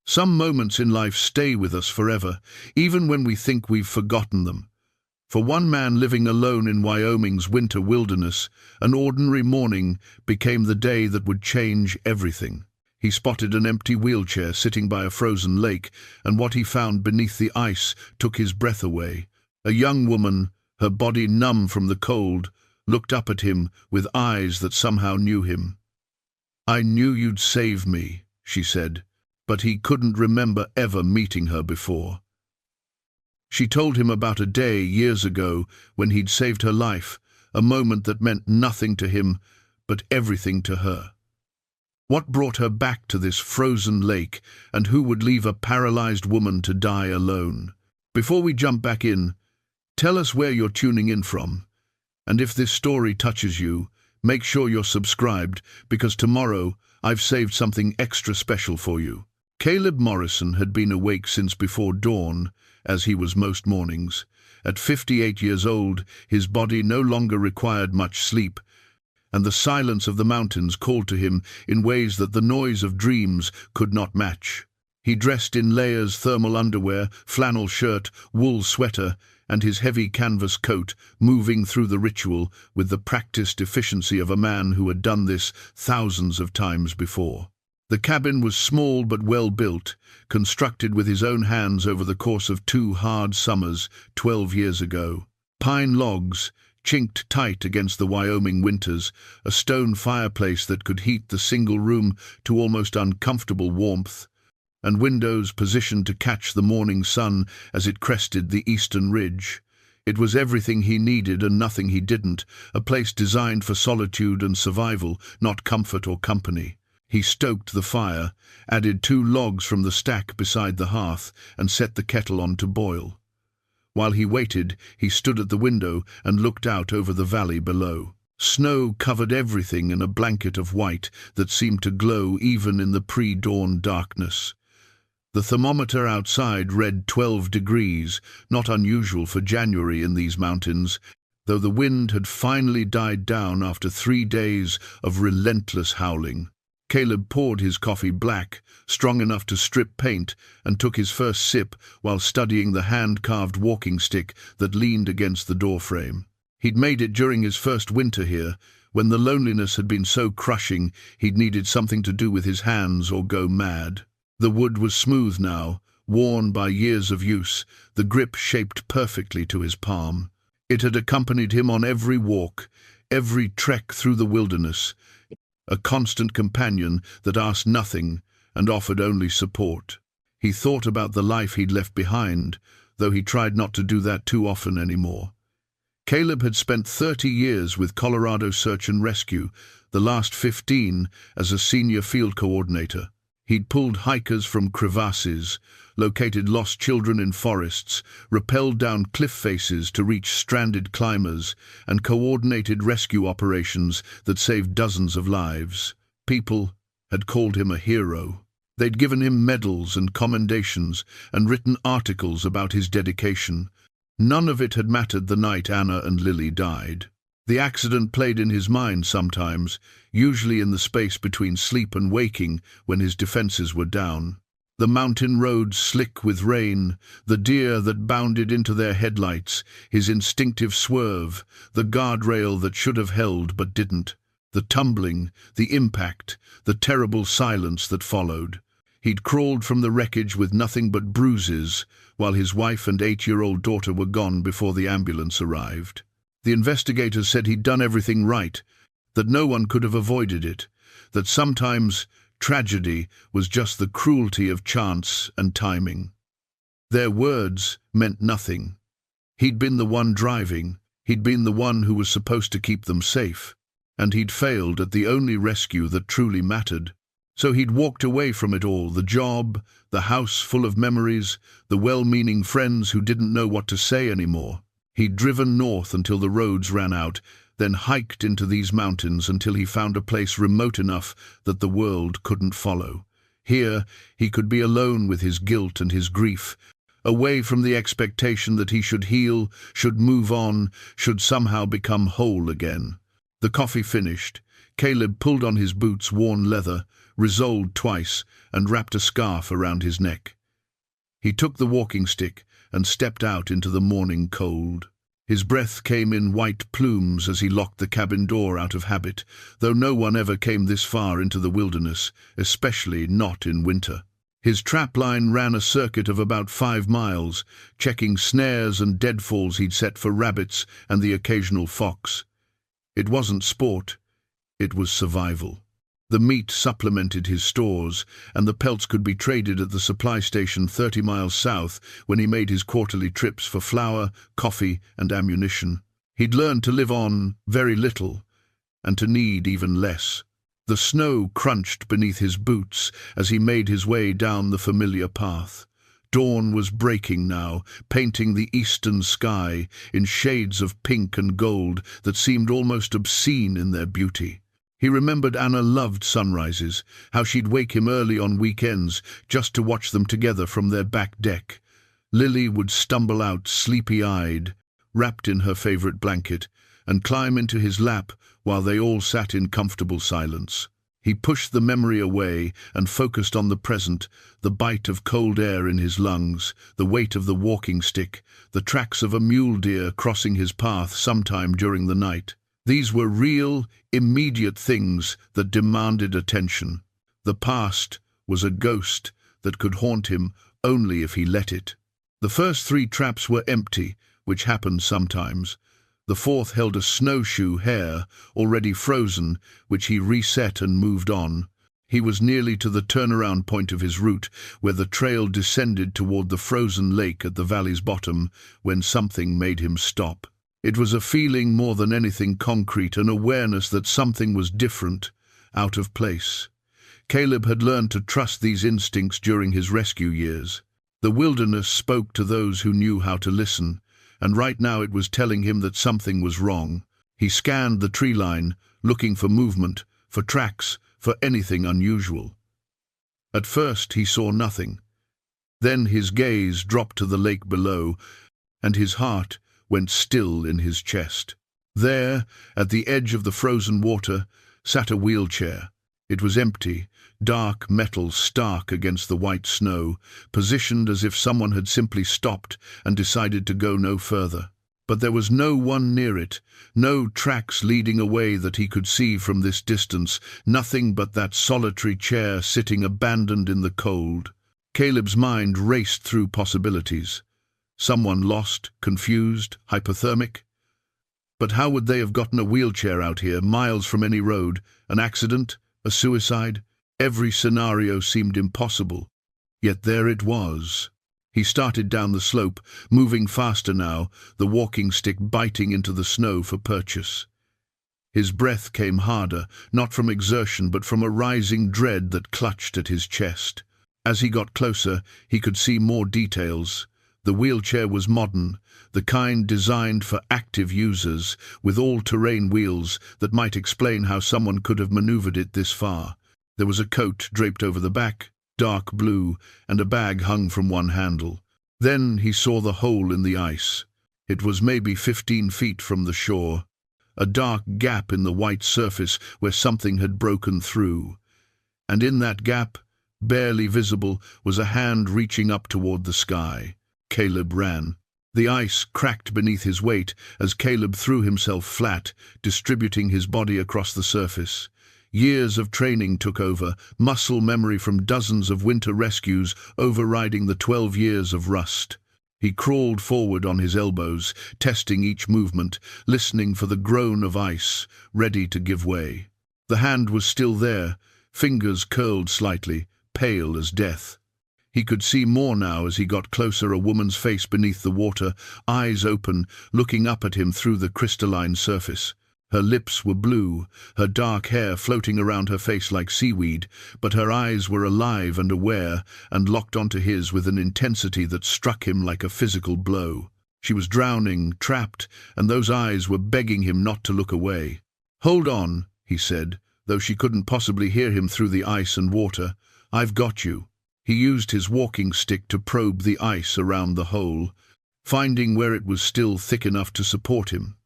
Some moments in life stay with us forever, even when we think we've forgotten them. For one man living alone in Wyoming's winter wilderness, an ordinary morning became the day that would change everything. He spotted an empty wheelchair sitting by a frozen lake, and what he found beneath the ice took his breath away. A young woman, her body numb from the cold, looked up at him with eyes that somehow knew him. "I knew you'd save me," she said, but he couldn't remember ever meeting her before. She told him about a day years ago when he'd saved her life, a moment that meant nothing to him, but everything to her. What brought her back to this frozen lake, and who would leave a paralyzed woman to die alone? Before we jump back in, tell us where you're tuning in from. And if this story touches you, make sure you're subscribed, because tomorrow I've saved something extra special for you. Caleb Morrison had been awake since before dawn, as he was most mornings. At 58 years old, his body no longer required much sleep, and the silence of the mountains called to him in ways that the noise of dreams could not match. He dressed in layers, thermal underwear, flannel shirt, wool sweater, and his heavy canvas coat, moving through the ritual with the practiced efficiency of a man who had done this thousands of times before. The cabin was small but well built, constructed with his own hands over the course of 2 hard summers 12 years ago. Pine logs, chinked tight against the Wyoming winters, a stone fireplace that could heat the single room to almost uncomfortable warmth, and windows positioned to catch the morning sun as it crested the eastern ridge. It was everything he needed and nothing he didn't, a place designed for solitude and survival, not comfort or company. He stoked the fire, added 2 logs from the stack beside the hearth, and set the kettle on to boil. While he waited, he stood at the window and looked out over the valley below. Snow covered everything in a blanket of white that seemed to glow even in the pre-dawn darkness. The thermometer outside read 12 degrees, not unusual for January in these mountains, though the wind had finally died down after 3 days of relentless howling. Caleb poured his coffee black, strong enough to strip paint, and took his first sip while studying the hand-carved walking stick that leaned against the doorframe. He'd made it during his first winter here, when the loneliness had been so crushing he'd needed something to do with his hands or go mad. The wood was smooth now, worn by years of use, the grip shaped perfectly to his palm. It had accompanied him on every walk, every trek through the wilderness, a constant companion that asked nothing and offered only support. He thought about the life he'd left behind, though he tried not to do that too often anymore. Caleb had spent 30 years with Colorado Search and Rescue, the last 15 as a senior field coordinator. He'd pulled hikers from crevasses, located lost children in forests, rappelled down cliff faces to reach stranded climbers, and coordinated rescue operations that saved dozens of lives. People had called him a hero. They'd given him medals and commendations and written articles about his dedication. None of it had mattered the night Anna and Lily died. The accident played in his mind sometimes, usually in the space between sleep and waking when his defenses were down. The mountain roads slick with rain, the deer that bounded into their headlights, his instinctive swerve, the guardrail that should have held but didn't, the tumbling, the impact, the terrible silence that followed. He'd crawled from the wreckage with nothing but bruises, while his wife and 8-year-old daughter were gone before the ambulance arrived. The investigators said he'd done everything right, that no one could have avoided it, that sometimes tragedy was just the cruelty of chance and timing. Their words meant nothing. He'd been the one driving, he'd been the one who was supposed to keep them safe, and he'd failed at the only rescue that truly mattered. So he'd walked away from it all, the job, the house full of memories, the well-meaning friends who didn't know what to say anymore. He'd driven north until the roads ran out, then hiked into these mountains until he found a place remote enough that the world couldn't follow. Here, he could be alone with his guilt and his grief, away from the expectation that he should heal, should move on, should somehow become whole again. The coffee finished. Caleb pulled on his boots, worn leather, resoled twice, and wrapped a scarf around his neck. He took the walking stick and stepped out into the morning cold. His breath came in white plumes as he locked the cabin door out of habit, though no one ever came this far into the wilderness, especially not in winter. His trapline ran a circuit of about 5 miles, checking snares and deadfalls he'd set for rabbits and the occasional fox. It wasn't sport, it was survival. The meat supplemented his stores, and the pelts could be traded at the supply station 30 miles south when he made his quarterly trips for flour, coffee, and ammunition. He'd learned to live on very little, and to need even less. The snow crunched beneath his boots as he made his way down the familiar path. Dawn was breaking now, painting the eastern sky in shades of pink and gold that seemed almost obscene in their beauty. He remembered Anna loved sunrises, how she'd wake him early on weekends just to watch them together from their back deck. Lily would stumble out sleepy-eyed, wrapped in her favorite blanket, and climb into his lap while they all sat in comfortable silence. He pushed the memory away and focused on the present, the bite of cold air in his lungs, the weight of the walking stick, the tracks of a mule deer crossing his path sometime during the night. These were real, immediate things that demanded attention. The past was a ghost that could haunt him only if he let it. The first 3 traps were empty, which happened sometimes. The 4th held a snowshoe hare, already frozen, which he reset and moved on. He was nearly to the turnaround point of his route, where the trail descended toward the frozen lake at the valley's bottom, when something made him stop. It was a feeling more than anything concrete, an awareness that something was different, out of place. Caleb had learned to trust these instincts during his rescue years. The wilderness spoke to those who knew how to listen, and right now it was telling him that something was wrong. He scanned the tree line, looking for movement, for tracks, for anything unusual. At first he saw nothing. Then his gaze dropped to the lake below, and his heart went still in his chest. There, at the edge of the frozen water, sat a wheelchair. It was empty, dark metal stark against the white snow, positioned as if someone had simply stopped and decided to go no further. But there was no one near it, no tracks leading away that he could see from this distance, nothing but that solitary chair sitting abandoned in the cold. Caleb's mind raced through possibilities. Someone lost, confused, hypothermic. But how would they have gotten a wheelchair out here, miles from any road? An accident? A suicide? Every scenario seemed impossible. Yet there it was. He started down the slope, moving faster now, the walking stick biting into the snow for purchase. His breath came harder, not from exertion but from a rising dread that clutched at his chest. As he got closer, he could see more details. The wheelchair was modern, the kind designed for active users, with all-terrain wheels that might explain how someone could have maneuvered it this far. There was a coat draped over the back, dark blue, and a bag hung from one handle. Then he saw the hole in the ice. It was maybe 15 feet from the shore, a dark gap in the white surface where something had broken through. And in that gap, barely visible, was a hand reaching up toward the sky. Caleb ran. The ice cracked beneath his weight as Caleb threw himself flat, distributing his body across the surface. Years of training took over, muscle memory from dozens of winter rescues overriding the 12 years of rust. He crawled forward on his elbows, testing each movement, listening for the groan of ice, ready to give way. The hand was still there, fingers curled slightly, pale as death. He could see more now as he got closer, a woman's face beneath the water, eyes open, looking up at him through the crystalline surface. Her lips were blue, her dark hair floating around her face like seaweed, but her eyes were alive and aware, and locked onto his with an intensity that struck him like a physical blow. She was drowning, trapped, and those eyes were begging him not to look away. "Hold on," he said, though she couldn't possibly hear him through the ice and water. "I've got you." He used his walking stick to probe the ice around the hole, finding where it was still thick enough to support him.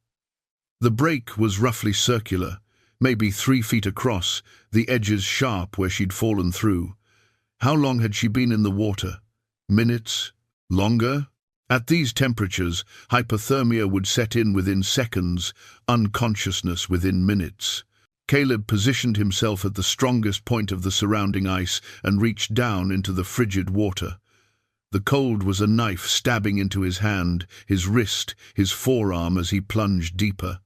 The break was roughly circular, maybe 3 feet across, the edges sharp where she'd fallen through. How long had she been in the water? Minutes? Longer? At these temperatures, hypothermia would set in within seconds, unconsciousness within minutes. Caleb positioned himself at the strongest point of the surrounding ice and reached down into the frigid water. The cold was a knife stabbing into his hand, his wrist, his forearm as he plunged deeper.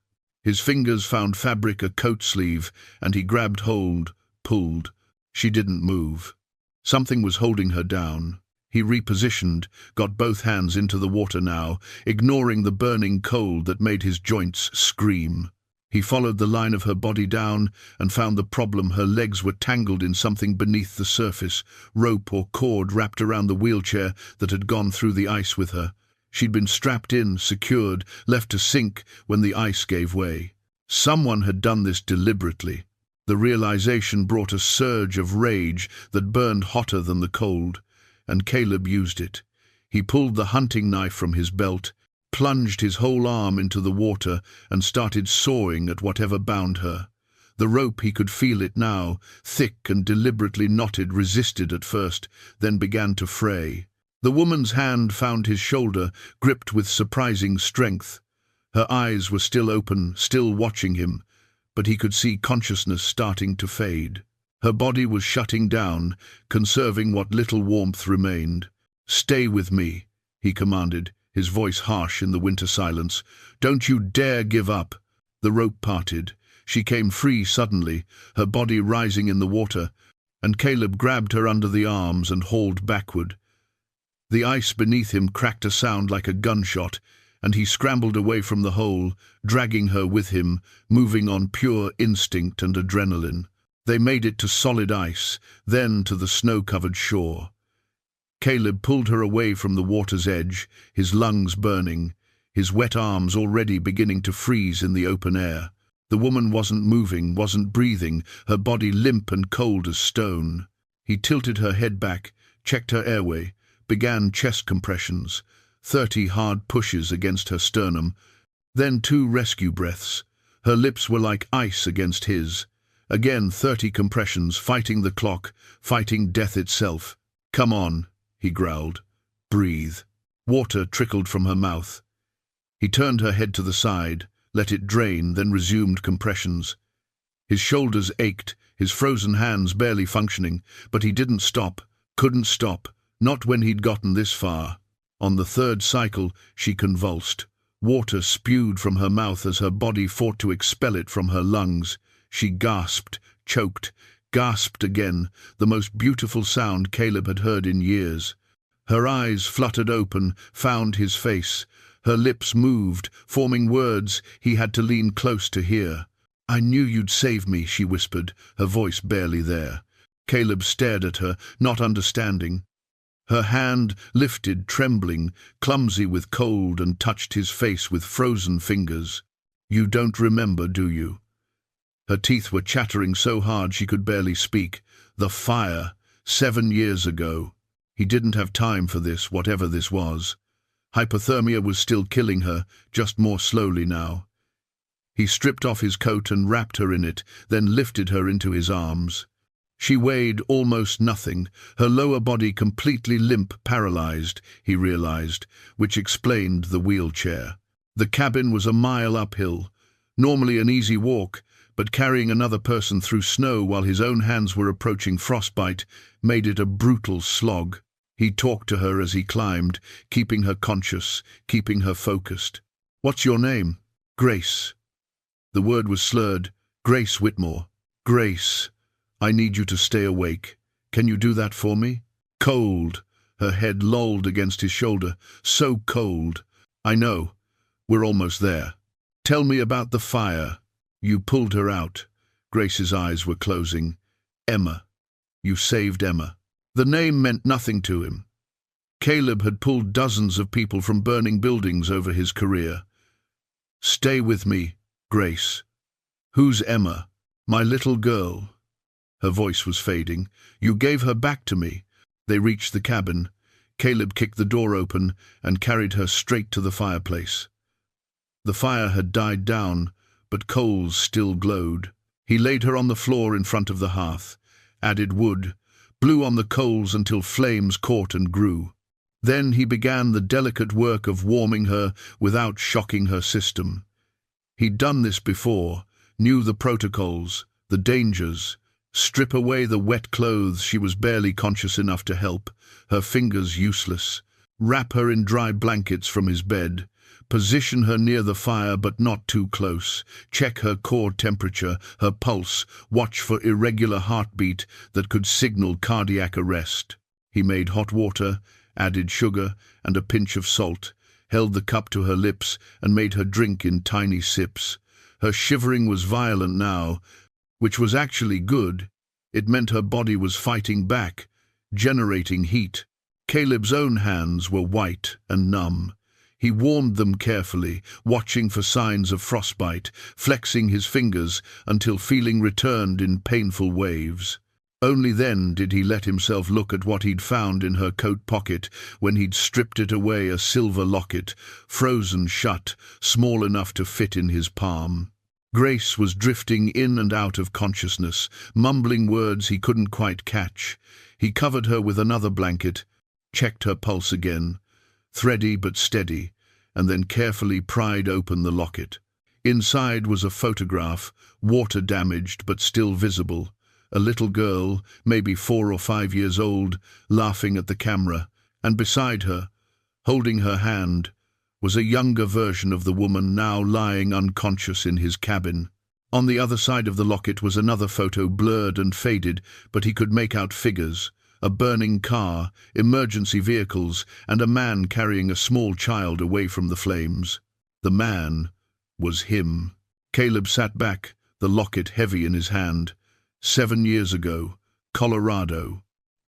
His fingers found fabric a coat sleeve, and he grabbed hold, pulled. She didn't move. Something was holding her down. He repositioned, got both hands into the water now, ignoring the burning cold that made his joints scream. He followed the line of her body down and found the problem. Her legs were tangled in something beneath the surface, rope or cord wrapped around the wheelchair that had gone through the ice with her. She'd been strapped in, secured, left to sink when the ice gave way. Someone had done this deliberately. The realization brought a surge of rage that burned hotter than the cold, and Caleb used it. He pulled the hunting knife from his belt, plunged his whole arm into the water, and started sawing at whatever bound her. The rope, he could feel it now, thick and deliberately knotted, resisted at first, then began to fray. The woman's hand found his shoulder, gripped with surprising strength. Her eyes were still open, still watching him, but he could see consciousness starting to fade. Her body was shutting down, conserving what little warmth remained. "Stay with me," he commanded, his voice harsh in the winter silence. "Don't you dare give up." The rope parted. She came free suddenly, her body rising in the water, and Caleb grabbed her under the arms and hauled backward. The ice beneath him cracked a sound like a gunshot, and he scrambled away from the hole, dragging her with him, moving on pure instinct and adrenaline. They made it to solid ice, then to the snow-covered shore. Caleb pulled her away from the water's edge, his lungs burning, his wet arms already beginning to freeze in the open air. The woman wasn't moving, wasn't breathing, her body limp and cold as stone. He tilted her head back, checked her airway, began chest compressions, 30 hard pushes against her sternum, then 2 rescue breaths. Her lips were like ice against his. Again 30 compressions, fighting the clock, fighting death itself. "Come on," he growled. "Breathe." Water trickled from her mouth. He turned her head to the side, let it drain, then resumed compressions. His shoulders ached, his frozen hands barely functioning, but he didn't stop, couldn't stop, not when he'd gotten this far. On the 3rd cycle, she convulsed. Water spewed from her mouth as her body fought to expel it from her lungs. She gasped, choked, gasped again, the most beautiful sound Caleb had heard in years. Her eyes fluttered open, found his face. Her lips moved, forming words he had to lean close to hear. "I knew you'd save me," she whispered, her voice barely there. Caleb stared at her, not understanding. Her hand lifted, trembling, clumsy with cold, and touched his face with frozen fingers. "You don't remember, do you?" Her teeth were chattering so hard she could barely speak. The fire, 7 years ago. He didn't have time for this, whatever this was. Hypothermia was still killing her, just more slowly now. He stripped off his coat and wrapped her in it, then lifted her into his arms. She weighed almost nothing, her lower body completely limp, paralyzed, he realized, which explained the wheelchair. The cabin was a mile uphill, normally an easy walk, but carrying another person through snow while his own hands were approaching frostbite made it a brutal slog. He talked to her as he climbed, keeping her conscious, keeping her focused. "What's your name?" "Grace." The word was slurred. "Grace Whitmore." "Grace, I need you to stay awake. Can you do that for me?" "Cold." Her head lolled against his shoulder. "So cold." "I know. We're almost there. Tell me about the fire." "You pulled her out." Grace's eyes were closing. "Emma. You saved Emma." The name meant nothing to him. Caleb had pulled dozens of people from burning buildings over his career. "Stay with me, Grace." "Who's Emma?" "My little girl." Her voice was fading. "You gave her back to me." They reached the cabin. Caleb kicked the door open and carried her straight to the fireplace. The fire had died down, but coals still glowed. He laid her on the floor in front of the hearth, added wood, blew on the coals until flames caught and grew. Then he began the delicate work of warming her without shocking her system. He'd done this before, knew the protocols, the dangers. Strip away the wet clothes she was barely conscious enough to help, her fingers useless. Wrap her in dry blankets from his bed. Position her near the fire but not too close. Check her core temperature, her pulse. Watch for irregular heartbeat that could signal cardiac arrest. He made hot water, added sugar and a pinch of salt, held the cup to her lips and made her drink in tiny sips. Her shivering was violent now, which was actually good. It meant her body was fighting back, generating heat. Caleb's own hands were white and numb. He warmed them carefully, watching for signs of frostbite, flexing his fingers until feeling returned in painful waves. Only then did he let himself look at what he'd found in her coat pocket when he'd stripped it away, a silver locket, frozen shut, small enough to fit in his palm. Grace was drifting in and out of consciousness, mumbling words he couldn't quite catch. He covered her with another blanket, checked her pulse again, thready but steady, and then carefully pried open the locket. Inside was a photograph, water-damaged but still visible. A little girl, maybe 4 or 5 years old, laughing at the camera, and beside her, holding her hand, was a younger version of the woman now lying unconscious in his cabin. On the other side of the locket was another photo, blurred and faded, but he could make out figures. A burning car, emergency vehicles, and a man carrying a small child away from the flames. The man was him. Caleb sat back, the locket heavy in his hand. 7 years ago, Colorado.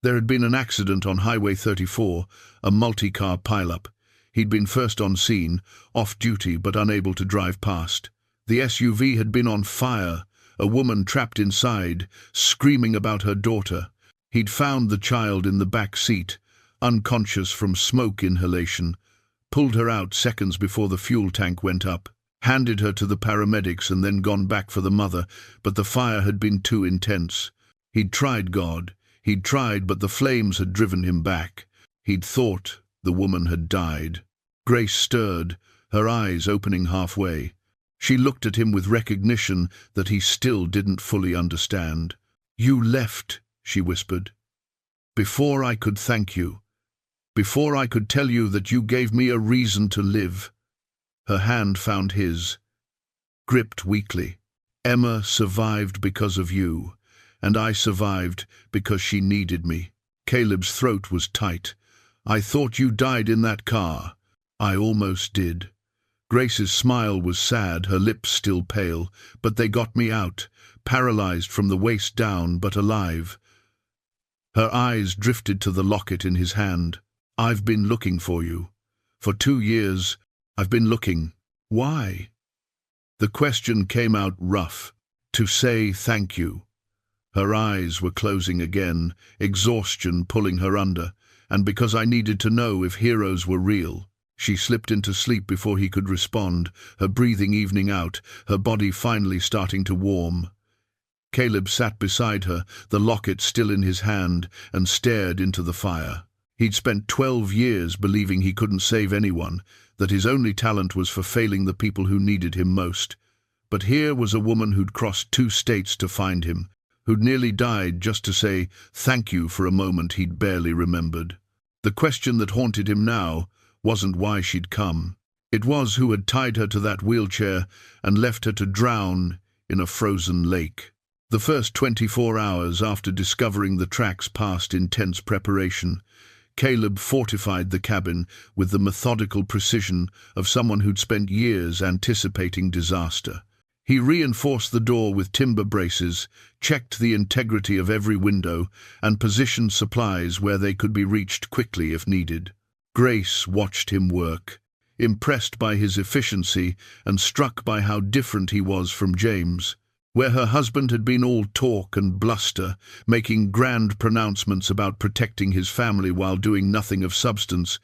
There had been an accident on Highway 34, a multi-car pileup. He'd been first on scene, off-duty but unable to drive past. The SUV had been on fire, a woman trapped inside, screaming about her daughter. He'd found the child in the back seat, unconscious from smoke inhalation, pulled her out seconds before the fuel tank went up, handed her to the paramedics and then gone back for the mother, but the fire had been too intense. He'd tried God. He'd tried, but the flames had driven him back. He'd thought the woman had died. Grace stirred, her eyes opening halfway. She looked at him with recognition that he still didn't fully understand. "You left," she whispered, "before I could thank you, before I could tell you that you gave me a reason to live." Her hand found his, gripped weakly. "Emma survived because of you, and I survived because she needed me." Caleb's throat was tight. "I thought you died in that car." "I almost did." Grace's smile was sad, her lips still pale, "but they got me out, paralyzed from the waist down, but alive." Her eyes drifted to the locket in his hand. "I've been looking for you. For 2 years, I've been looking." "Why?" The question came out rough. "To say thank you." Her eyes were closing again, exhaustion pulling her under, "and because I needed to know if heroes were real." She slipped into sleep before he could respond, her breathing evening out, her body finally starting to warm. Caleb sat beside her, the locket still in his hand, and stared into the fire. He'd spent 12 years believing he couldn't save anyone, that his only talent was for failing the people who needed him most. But here was a woman who'd crossed 2 states to find him, who'd nearly died just to say thank you for a moment he'd barely remembered. The question that haunted him now wasn't why she'd come. It was who had tied her to that wheelchair and left her to drown in a frozen lake. The first 24 hours after discovering the tracks passed intense preparation. Caleb fortified the cabin with the methodical precision of someone who'd spent years anticipating disaster. He reinforced the door with timber braces, checked the integrity of every window, and positioned supplies where they could be reached quickly if needed. Grace watched him work, impressed by his efficiency and struck by how different he was from James. Where her husband had been all talk and bluster, making grand pronouncements about protecting his family while doing nothing of substance,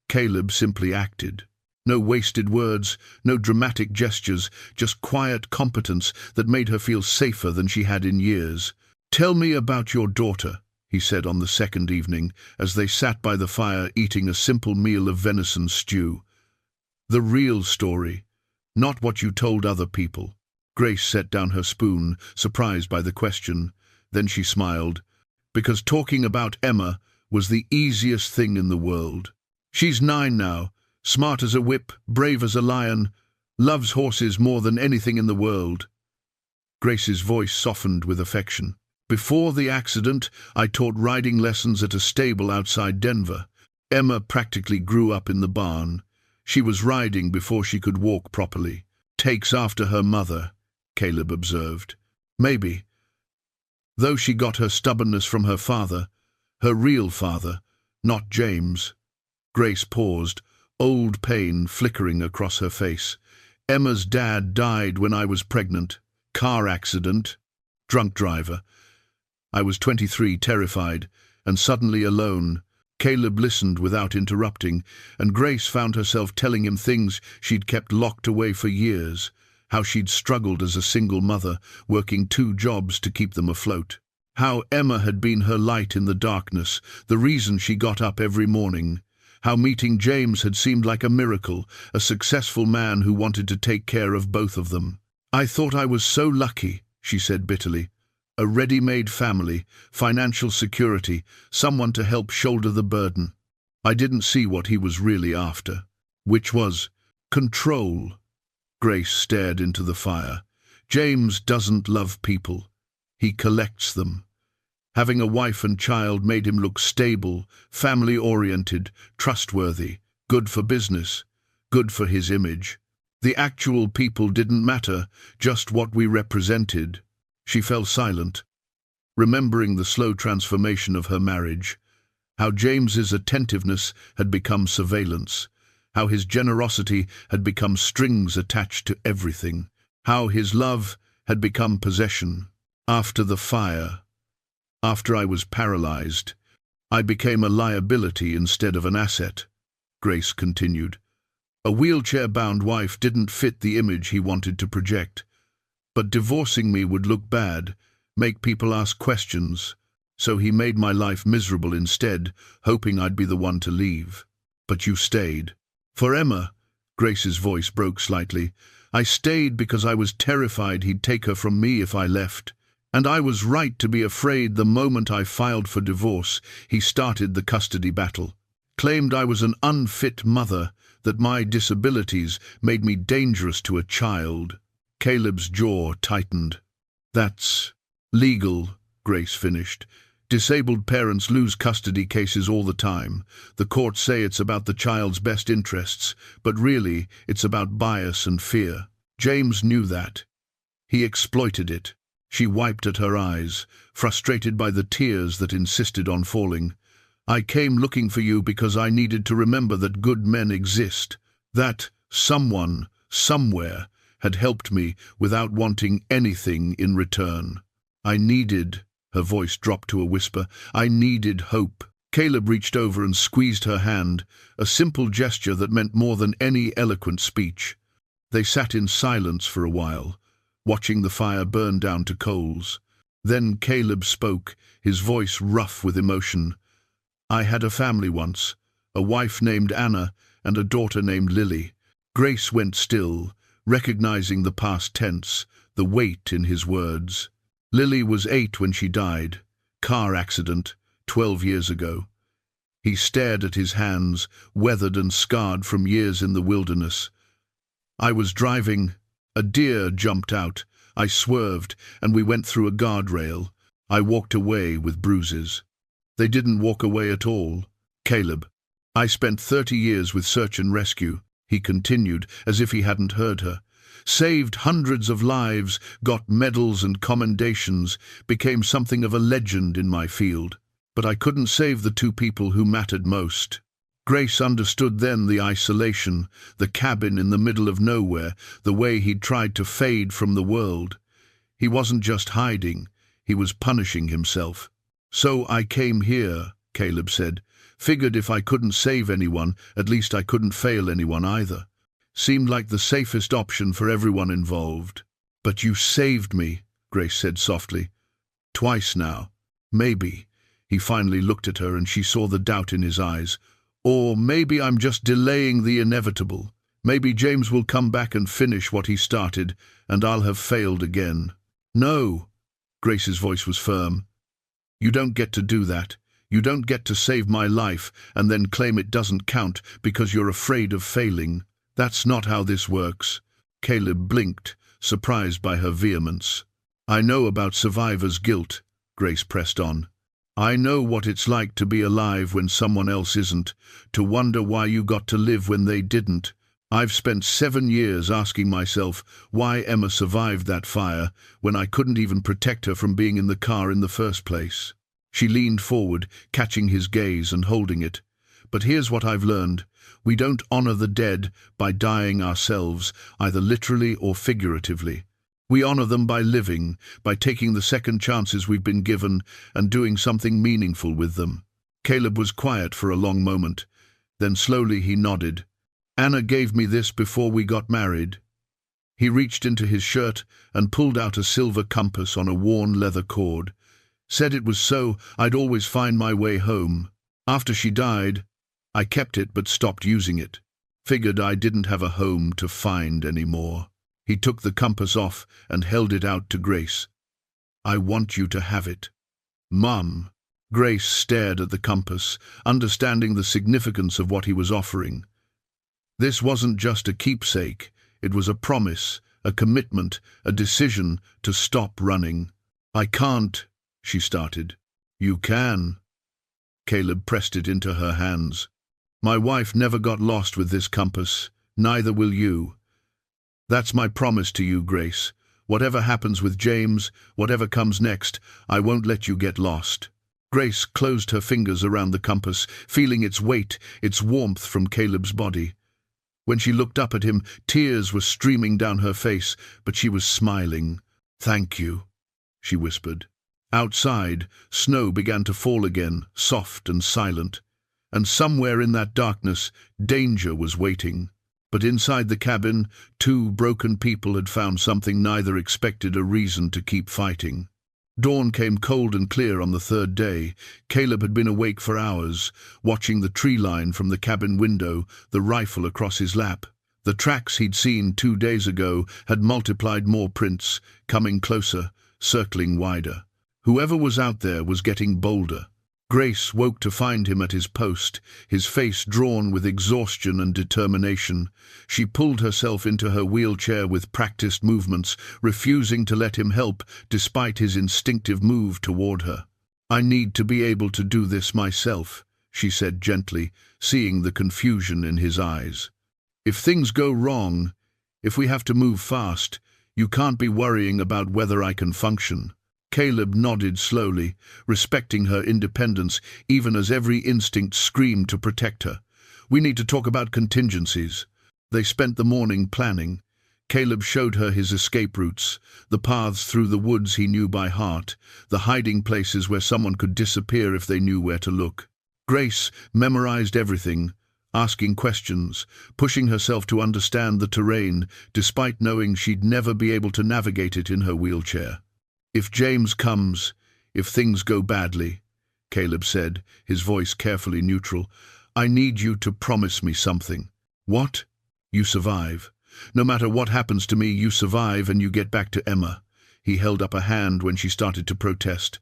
Caleb simply acted. No wasted words, no dramatic gestures, just quiet competence that made her feel safer than she had in years. "Tell me about your daughter," he said on the second evening, as they sat by the fire eating a simple meal of venison stew. "The real story, not what you told other people." Grace set down her spoon, surprised by the question. Then she smiled, because talking about Emma was the easiest thing in the world. "She's 9 now, smart as a whip, brave as a lion, loves horses more than anything in the world." Grace's voice softened with affection. "Before the accident, I taught riding lessons at a stable outside Denver. Emma practically grew up in the barn. She was riding before she could walk properly." "Takes after her mother," Caleb observed. "Maybe. Though she got her stubbornness from her father, her real father, not James." Grace paused, old pain flickering across her face. "Emma's dad died when I was pregnant. Car accident. Drunk driver. I was 23, terrified, and suddenly alone." Caleb listened without interrupting, and Grace found herself telling him things she'd kept locked away for years, how she'd struggled as a single mother, working 2 jobs to keep them afloat. How Emma had been her light in the darkness, the reason she got up every morning. How meeting James had seemed like a miracle, a successful man who wanted to take care of both of them. "I thought I was so lucky," she said bitterly. "A ready-made family, financial security, someone to help shoulder the burden. I didn't see what he was really after, which was control." Grace stared into the fire. "James doesn't love people. He collects them. Having a wife and child made him look stable, family-oriented, trustworthy, good for business, good for his image. The actual people didn't matter, just what we represented." She fell silent, remembering the slow transformation of her marriage, how James's attentiveness had become surveillance, how his generosity had become strings attached to everything, how his love had become possession. "After the fire, after I was paralyzed, I became a liability instead of an asset," Grace continued. "A wheelchair-bound wife didn't fit the image he wanted to project. But divorcing me would look bad, make people ask questions, so he made my life miserable instead, hoping I'd be the one to leave. But you stayed." "For Emma," Grace's voice broke slightly, "I stayed because I was terrified he'd take her from me if I left. And I was right to be afraid the moment I filed for divorce. He started the custody battle. Claimed I was an unfit mother, that my disabilities made me dangerous to a child." Caleb's jaw tightened. "That's legal," Grace finished. "Disabled parents lose custody cases all the time. The courts say it's about the child's best interests, but really it's about bias and fear. James knew that. He exploited it." She wiped at her eyes, frustrated by the tears that insisted on falling. "I came looking for you because I needed to remember that good men exist, that someone, somewhere, had helped me without wanting anything in return. I needed," her voice dropped to a whisper, "I needed hope." Caleb reached over and squeezed her hand, a simple gesture that meant more than any eloquent speech. They sat in silence for a while, watching the fire burn down to coals. Then Caleb spoke, his voice rough with emotion. "I had a family once, a wife named Anna and a daughter named Lily." Grace went still, recognizing the past tense, the weight in his words. "Lily was 8 when she died. Car accident, 12 years ago." He stared at his hands, weathered and scarred from years in the wilderness. "I was driving. A deer jumped out. I swerved, and we went through a guardrail. I walked away with bruises." "They didn't walk away at all." "Caleb, I spent 30 years with search and rescue," he continued, as if he hadn't heard her. "Saved hundreds of lives, got medals and commendations, became something of a legend in my field. But I couldn't save the 2 people who mattered most." Grace understood then the isolation, the cabin in the middle of nowhere, the way he'd tried to fade from the world. He wasn't just hiding, he was punishing himself. "So I came here," Caleb said. "Figured if I couldn't save anyone, at least I couldn't fail anyone either. Seemed like the safest option for everyone involved. But you saved me, Grace said softly. Twice now. Maybe. He finally looked at her and she saw the doubt in his eyes. Or maybe I'm just delaying the inevitable. Maybe James will come back and finish what he started, and I'll have failed again. No. Grace's voice was firm. You don't get to do that. You don't get to save my life and then claim it doesn't count because you're afraid of failing. That's not how this works. Caleb blinked, surprised by her vehemence. I know about survivor's guilt, Grace pressed on. I know what it's like to be alive when someone else isn't, to wonder why you got to live when they didn't. I've spent 7 years asking myself why Emma survived that fire when I couldn't even protect her from being in the car in the first place. She leaned forward, catching his gaze and holding it. But here's what I've learned. We don't honor the dead by dying ourselves, either literally or figuratively. We honor them by living, by taking the second chances we've been given and doing something meaningful with them. Caleb was quiet for a long moment. Then slowly he nodded. Anna gave me this before we got married. He reached into his shirt and pulled out a silver compass on a worn leather cord. Said it was so I'd always find my way home. After she died, I kept it but stopped using it. Figured I didn't have a home to find anymore. He took the compass off and held it out to Grace. I want you to have it. Mum. Grace stared at the compass, understanding the significance of what he was offering. This wasn't just a keepsake. It was a promise, a commitment, a decision to stop running. I can't, she started. You can. Caleb pressed it into her hands. My wife never got lost with this compass. Neither will you. That's my promise to you, Grace. Whatever happens with James, whatever comes next, I won't let you get lost. Grace closed her fingers around the compass, feeling its weight, its warmth from Caleb's body. When she looked up at him, tears were streaming down her face, but she was smiling. Thank you, she whispered. Outside, snow began to fall again, soft and silent. And somewhere in that darkness, danger was waiting. But inside the cabin, 2 broken people had found something neither expected a reason to keep fighting. Dawn came cold and clear on the 3rd day. Caleb had been awake for hours, watching the tree line from the cabin window, the rifle across his lap. The tracks he'd seen 2 days ago had multiplied more prints, coming closer, circling wider. Whoever was out there was getting bolder. Grace woke to find him at his post, his face drawn with exhaustion and determination. She pulled herself into her wheelchair with practiced movements, refusing to let him help despite his instinctive move toward her. I need to be able to do this myself, she said gently, seeing the confusion in his eyes. If things go wrong, if we have to move fast, you can't be worrying about whether I can function. Caleb nodded slowly, respecting her independence even as every instinct screamed to protect her. We need to talk about contingencies. They spent the morning planning. Caleb showed her his escape routes, the paths through the woods he knew by heart, the hiding places where someone could disappear if they knew where to look. Grace memorized everything, asking questions, pushing herself to understand the terrain, despite knowing she'd never be able to navigate it in her wheelchair. If James comes, if things go badly, Caleb said, his voice carefully neutral, I need you to promise me something. What? You survive. No matter what happens to me, you survive and you get back to Emma. He held up a hand when she started to protest.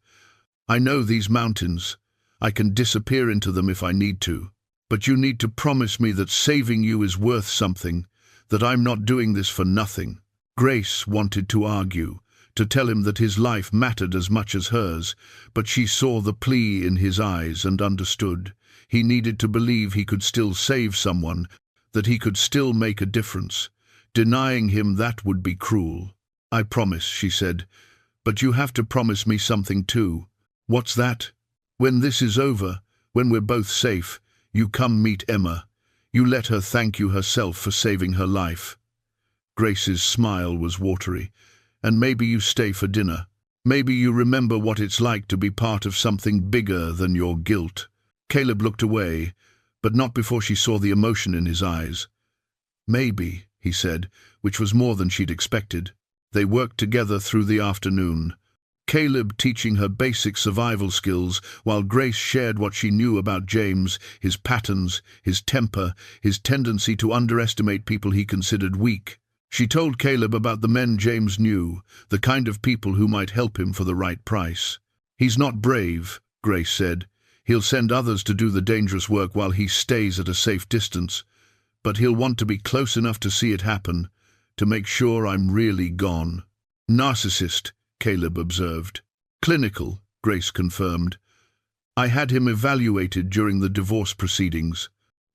I know these mountains. I can disappear into them if I need to. But you need to promise me that saving you is worth something, that I'm not doing this for nothing. Grace wanted to argue, to tell him that his life mattered as much as hers, but she saw the plea in his eyes and understood. He needed to believe he could still save someone, that he could still make a difference. Denying him that would be cruel. I promise, she said, but you have to promise me something too. What's that? When this is over, when we're both safe, you come meet Emma. You let her thank you herself for saving her life. Grace's smile was watery. And maybe you stay for dinner. Maybe you remember what it's like to be part of something bigger than your guilt. Caleb looked away, but not before she saw the emotion in his eyes. Maybe, he said, which was more than she'd expected. They worked together through the afternoon, Caleb teaching her basic survival skills, while Grace shared what she knew about James, his patterns, his temper, his tendency to underestimate people he considered weak. She told Caleb about the men James knew, the kind of people who might help him for the right price. "He's not brave," Grace said. "He'll send others to do the dangerous work while he stays at a safe distance. But he'll want to be close enough to see it happen, to make sure I'm really gone." "Narcissist," Caleb observed. "Clinical," Grace confirmed. "I had him evaluated during the divorce proceedings.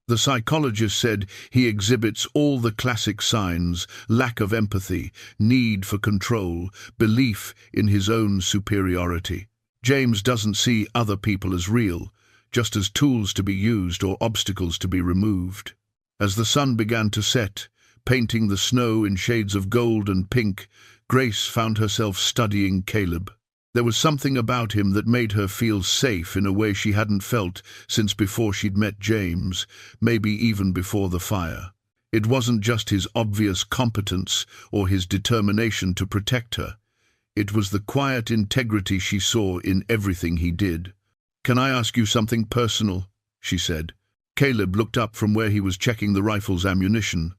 The psychologist said he exhibits all the classic signs: lack of empathy, need for control, belief in his own superiority. James doesn't see other people as real, just as tools to be used or obstacles to be removed." As the sun began to set, painting the snow in shades of gold and pink, Grace found herself studying Caleb. There was something about him that made her feel safe in a way she hadn't felt since before she'd met James, maybe even before the fire. It wasn't just his obvious competence or his determination to protect her. It was the quiet integrity she saw in everything he did. "Can I ask you something personal?" she said. Caleb looked up from where he was checking the rifle's ammunition.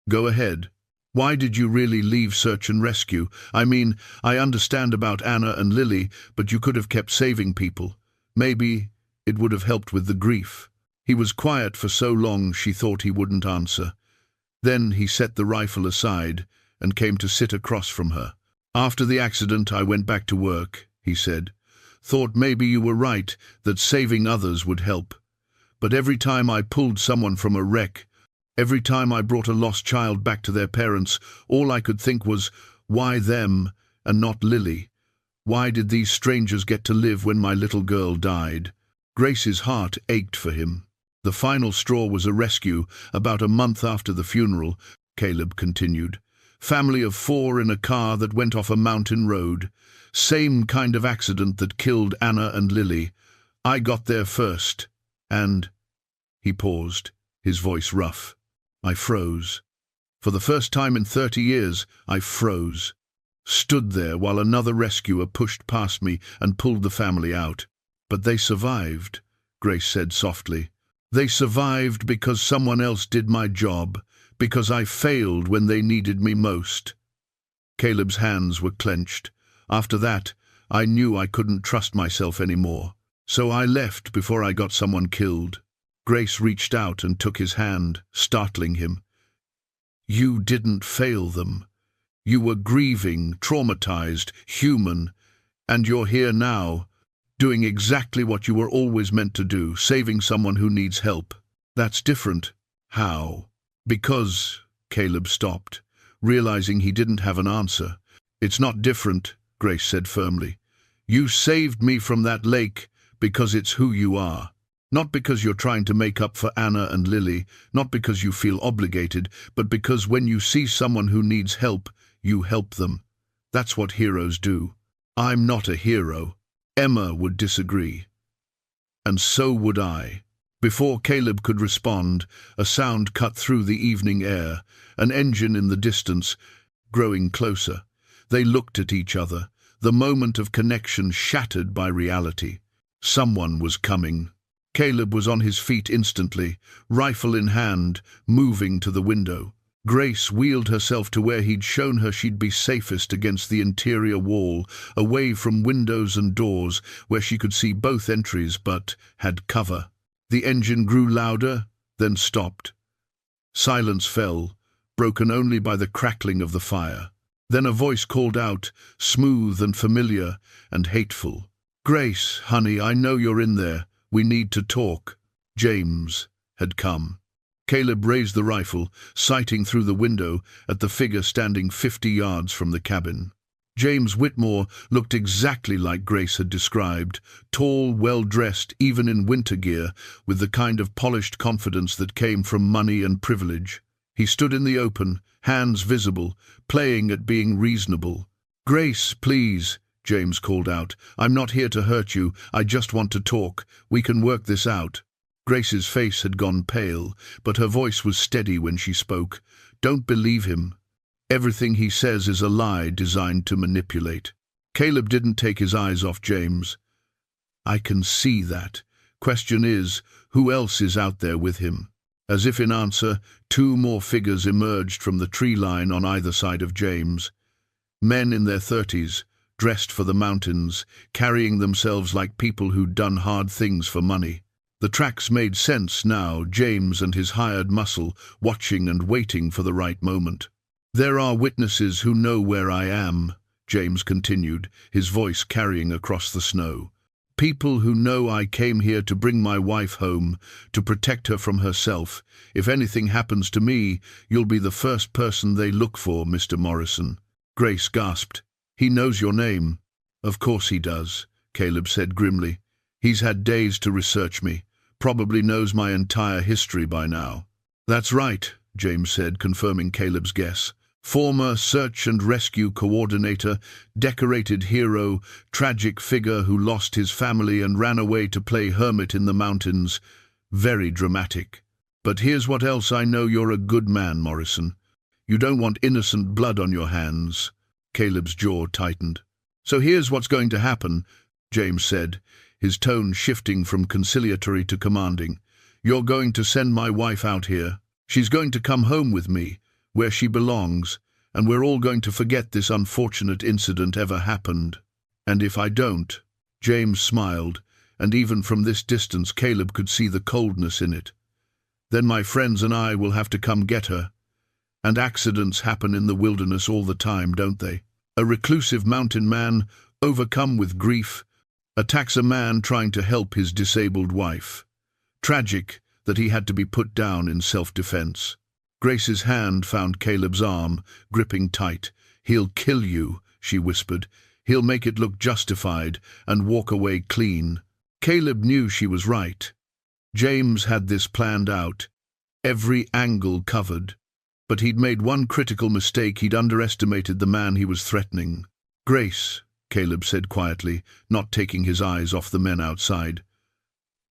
"Go ahead. Why did you really leave search and rescue? I mean, I understand about Anna and Lily, but you could have kept saving people. Maybe it would have helped with the grief." He was quiet for so long she thought he wouldn't answer. Then he set the rifle aside and came to sit across from her. "After the accident, I went back to work," he said. "Thought maybe you were right, that saving others would help. But every time I pulled someone from a wreck, every time I brought a lost child back to their parents, all I could think was, why them and not Lily? Why did these strangers get to live when my little girl died?" Grace's heart ached for him. "The final straw was a rescue about a month after the funeral," Caleb continued. "Family of 4 in a car that went off a mountain road. Same kind of accident that killed Anna and Lily. I got there first. And—" He paused, his voice rough. "I froze. For the first time in 30 years, I froze. Stood there while another rescuer pushed past me and pulled the family out. But they survived," Grace said softly. "They survived because someone else did my job, because I failed when they needed me most." Caleb's hands were clenched. "After that, I knew I couldn't trust myself anymore. So I left before I got someone killed." Grace reached out and took his hand, startling him. "You didn't fail them. You were grieving, traumatized, human, and you're here now, doing exactly what you were always meant to do, saving someone who needs help. That's different." "How?" "Because—" Caleb stopped, realizing he didn't have an answer. "It's not different," Grace said firmly. "You saved me from that lake because it's who you are. Not because you're trying to make up for Anna and Lily, not because you feel obligated, but because when you see someone who needs help, you help them. That's what heroes do. I'm not a hero." Emma would disagree. And so would I. Before Caleb could respond, a sound cut through the evening air, an engine in the distance, growing closer. They looked at each other, the moment of connection shattered by reality. Someone was coming. Caleb was on his feet instantly, rifle in hand, moving to the window. Grace wheeled herself to where he'd shown her she'd be safest against the interior wall, away from windows and doors, where she could see both entries but had cover. The engine grew louder, then stopped. Silence fell, broken only by the crackling of the fire. Then a voice called out, smooth and familiar and hateful. "Grace, honey, I know you're in there. We need to talk." James had come. Caleb raised the rifle, sighting through the window at the figure standing 50 yards from the cabin. James Whitmore looked exactly like Grace had described, tall, well-dressed, even in winter gear, with the kind of polished confidence that came from money and privilege. He stood in the open, hands visible, playing at being reasonable. "Grace, please," James called out. "I'm not here to hurt you. I just want to talk. We can work this out." Grace's face had gone pale, but her voice was steady when she spoke. "Don't believe him. Everything he says is a lie designed to manipulate." Caleb didn't take his eyes off James. "I can see that. Question is, who else is out there with him?" As if in answer, two more figures emerged from the tree line on either side of James. Men in their 30s, dressed for the mountains, carrying themselves like people who'd done hard things for money. The tracks made sense now, James and his hired muscle, watching and waiting for the right moment. "There are witnesses who know where I am," James continued, his voice carrying across the snow. "People who know I came here to bring my wife home, to protect her from herself. If anything happens to me, you'll be the first person they look for, Mr. Morrison." Grace gasped. "He knows your name." "Of course he does," Caleb said grimly. "He's had days to research me. Probably knows my entire history by now." "That's right," James said, confirming Caleb's guess. "Former search and rescue coordinator, decorated hero, tragic figure who lost his family and ran away to play hermit in the mountains. Very dramatic. But here's what else I know: you're a good man, Morrison. You don't want innocent blood on your hands." Caleb's jaw tightened. "So here's what's going to happen," James said, his tone shifting from conciliatory to commanding. "You're going to send my wife out here. She's going to come home with me, where she belongs, and we're all going to forget this unfortunate incident ever happened. And if I don't—" James smiled, and even from this distance Caleb could see the coldness in it. "Then my friends and I will have to come get her. And accidents happen in the wilderness all the time, don't they? A reclusive mountain man, overcome with grief, attacks a man trying to help his disabled wife. Tragic that he had to be put down in self-defense." Grace's hand found Caleb's arm, gripping tight. "He'll kill you," she whispered. "He'll make it look justified and walk away clean." Caleb knew she was right. James had this planned out, every angle covered. But he'd made one critical mistake: he'd underestimated the man he was threatening. "Grace," Caleb said quietly, not taking his eyes off the men outside,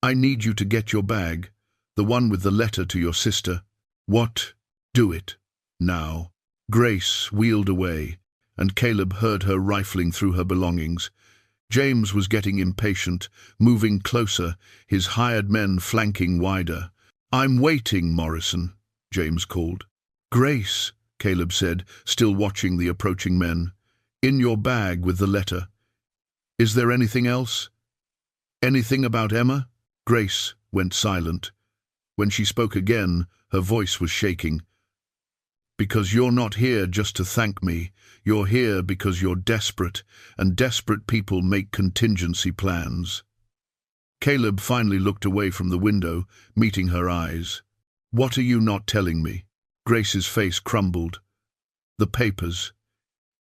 "I need you to get your bag, the one with the letter to your sister." "What?" "Do it. Now." Grace wheeled away, and Caleb heard her rifling through her belongings. James was getting impatient, moving closer, his hired men flanking wider. "I'm waiting, Morrison," James called. "Grace," Caleb said, still watching the approaching men. "In your bag with the letter. Is there anything else? Anything about Emma?" Grace went silent. When she spoke again, her voice was shaking. "Because you're not here just to thank me. You're here because you're desperate, and desperate people make contingency plans." Caleb finally looked away from the window, meeting her eyes. "What are you not telling me?" Grace's face crumbled. "The papers.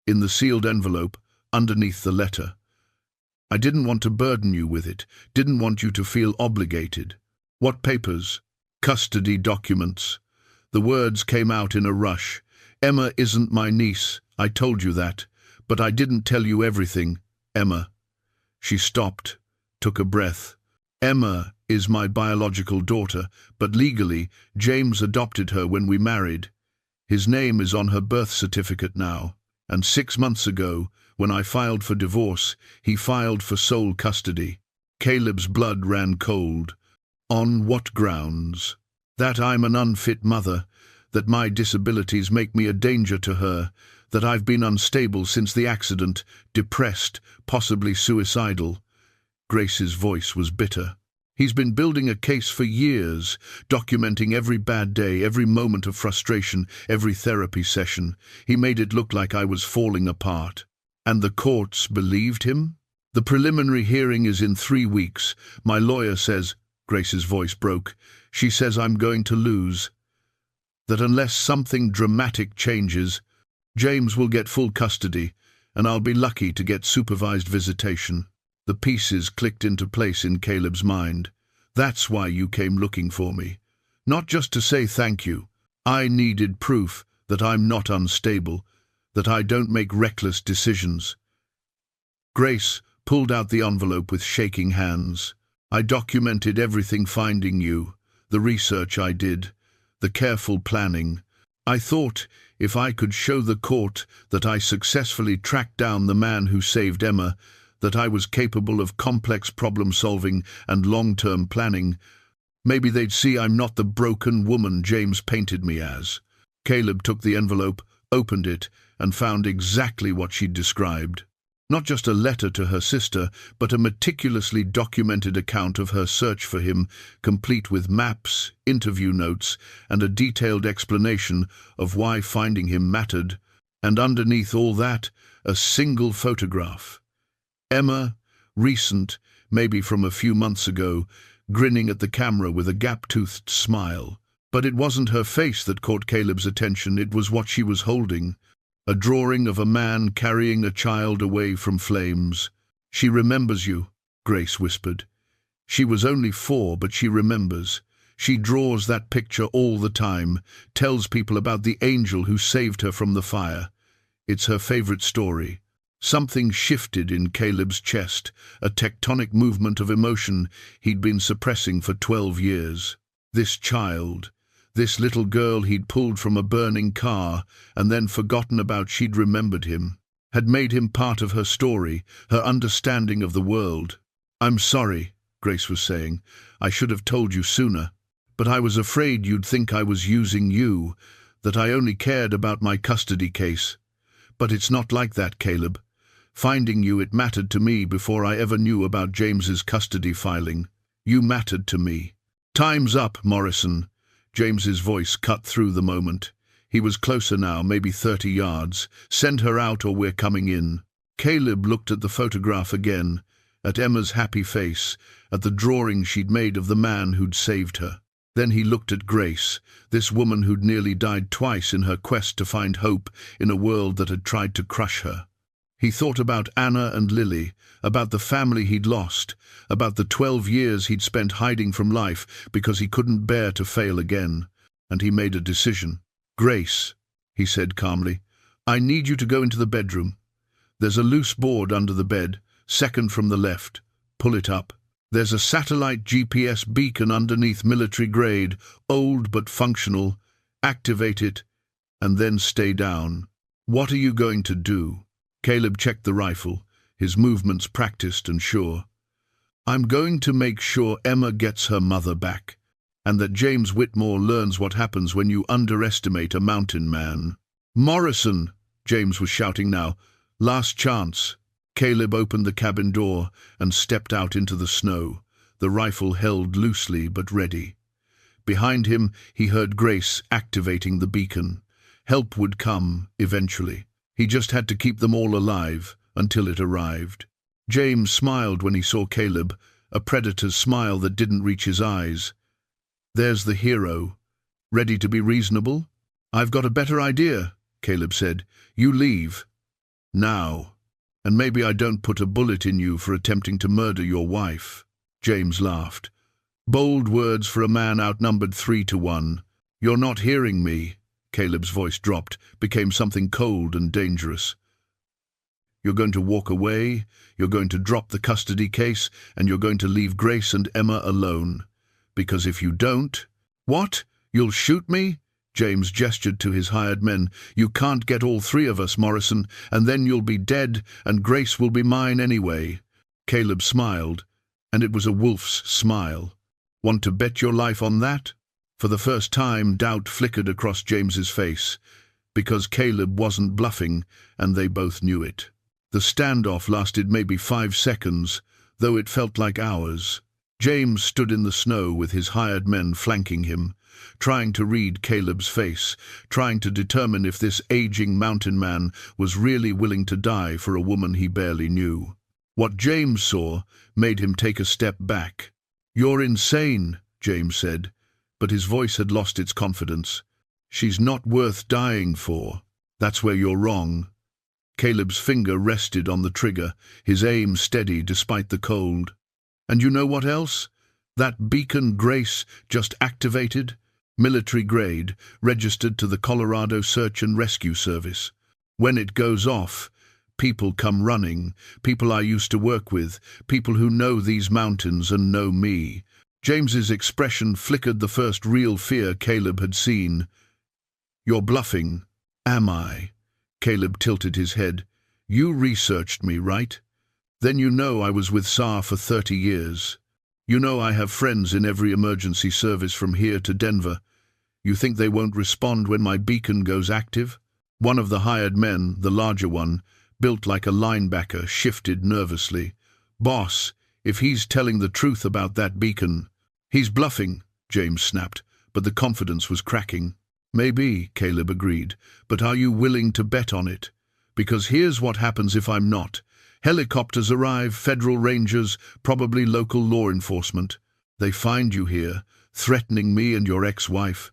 In the sealed envelope, underneath the letter. I didn't want to burden you with it, didn't want you to feel obligated." "What papers?" "Custody documents." The words came out in a rush. "Emma isn't my niece, I told you that, but I didn't tell you everything. Emma." She stopped, took a breath. "Emma is my biological daughter, but legally, James adopted her when we married. His name is on her birth certificate now. And 6 months ago, when I filed for divorce, he filed for sole custody." Caleb's blood ran cold. "On what grounds?" "That I'm an unfit mother, that my disabilities make me a danger to her, that I've been unstable since the accident, depressed, possibly suicidal." Grace's voice was bitter. "He's been building a case for years, documenting every bad day, every moment of frustration, every therapy session. He made it look like I was falling apart. And the courts believed him? The preliminary hearing is in 3 weeks. My lawyer says—" Grace's voice broke. "She says I'm going to lose. That unless something dramatic changes, James will get full custody, and I'll be lucky to get supervised visitation." The pieces clicked into place in Caleb's mind. "That's why you came looking for me. Not just to say thank you. I needed proof that I'm not unstable, that I don't make reckless decisions." Grace pulled out the envelope with shaking hands. I documented everything finding you, the research I did, the careful planning. I thought if I could show the court that I successfully tracked down the man who saved Emma, that I was capable of complex problem-solving and long-term planning, maybe they'd see I'm not the broken woman James painted me as. Caleb took the envelope, opened it, and found exactly what she'd described. Not just a letter to her sister, but a meticulously documented account of her search for him, complete with maps, interview notes, and a detailed explanation of why finding him mattered. And underneath all that, a single photograph. Emma, recent, maybe from a few months ago, grinning at the camera with a gap-toothed smile. But it wasn't her face that caught Caleb's attention, it was what she was holding. A drawing of a man carrying a child away from flames. "She remembers you," Grace whispered. "She was only 4, but she remembers. She draws that picture all the time, tells people about the angel who saved her from the fire. It's her favorite story." Something shifted in Caleb's chest, a tectonic movement of emotion he'd been suppressing for 12 years. This child, this little girl he'd pulled from a burning car and then forgotten about, she'd remembered him, had made him part of her story, her understanding of the world. "I'm sorry," Grace was saying. "I should have told you sooner. But I was afraid you'd think I was using you, that I only cared about my custody case. But it's not like that, Caleb. Finding you, it mattered to me before I ever knew about James's custody filing. You mattered to me." "Time's up, Morrison." James's voice cut through the moment. He was closer now, maybe 30 yards. "Send her out or we're coming in." Caleb looked at the photograph again, at Emma's happy face, at the drawing she'd made of the man who'd saved her. Then he looked at Grace, this woman who'd nearly died twice in her quest to find hope in a world that had tried to crush her. He thought about Anna and Lily, about the family he'd lost, about the 12 years he'd spent hiding from life because he couldn't bear to fail again. And he made a decision. "Grace," he said calmly, "I need you to go into the bedroom. There's a loose board under the bed, second from the left. Pull it up. There's a satellite GPS beacon underneath, military grade, old but functional. Activate it, and then stay down." "What are you going to do?" Caleb checked the rifle, his movements practiced and sure. "I'm going to make sure Emma gets her mother back, and that James Whitmore learns what happens when you underestimate a mountain man." "Morrison!" James was shouting now. "Last chance." Caleb opened the cabin door and stepped out into the snow, the rifle held loosely but ready. Behind him he heard Grace activating the beacon. Help would come, eventually. He just had to keep them all alive until it arrived. James smiled when he saw Caleb, a predator's smile that didn't reach his eyes. "There's the hero. Ready to be reasonable?" "I've got a better idea," Caleb said. "You leave. Now. And maybe I don't put a bullet in you for attempting to murder your wife." James laughed. Bold words for a man outnumbered 3-1. "You're not hearing me." Caleb's voice dropped, became something cold and dangerous. "You're going to walk away, you're going to drop the custody case, and you're going to leave Grace and Emma alone. Because if you don't—" "What? You'll shoot me?" James gestured to his hired men. "You can't get all 3 of us, Morrison, and then you'll be dead, and Grace will be mine anyway." Caleb smiled, and it was a wolf's smile. "Want to bet your life on that?" For the first time, doubt flickered across James's face, because Caleb wasn't bluffing, and they both knew it. The standoff lasted maybe 5 seconds, though it felt like hours. James stood in the snow with his hired men flanking him, trying to read Caleb's face, trying to determine if this aging mountain man was really willing to die for a woman he barely knew. What James saw made him take a step back. "You're insane," James said, but his voice had lost its confidence. "She's not worth dying for. That's where you're wrong." Caleb's finger rested on the trigger, his aim steady despite the cold. "And you know what else? That beacon Grace just activated? Military grade, registered to the Colorado Search and Rescue Service. When it goes off, People come running, people I used to work with, people who know these mountains and know me. James's expression flickered the first real fear Caleb had seen. "You're bluffing." "Am I?" Caleb tilted his head. "You researched me, right? Then you know I was with SAR for 30 years. You know I have friends in every emergency service from here to Denver. You think they won't respond when my beacon goes active?" One of the hired men, the larger one, built like a linebacker, shifted nervously. "Boss, if he's telling the truth about that beacon—" "He's bluffing," James snapped, but the confidence was cracking. "Maybe," Caleb agreed, "but are you willing to bet on it? Because here's what happens if I'm not. Helicopters arrive, federal rangers, probably local law enforcement. They find you here, threatening me and your ex-wife,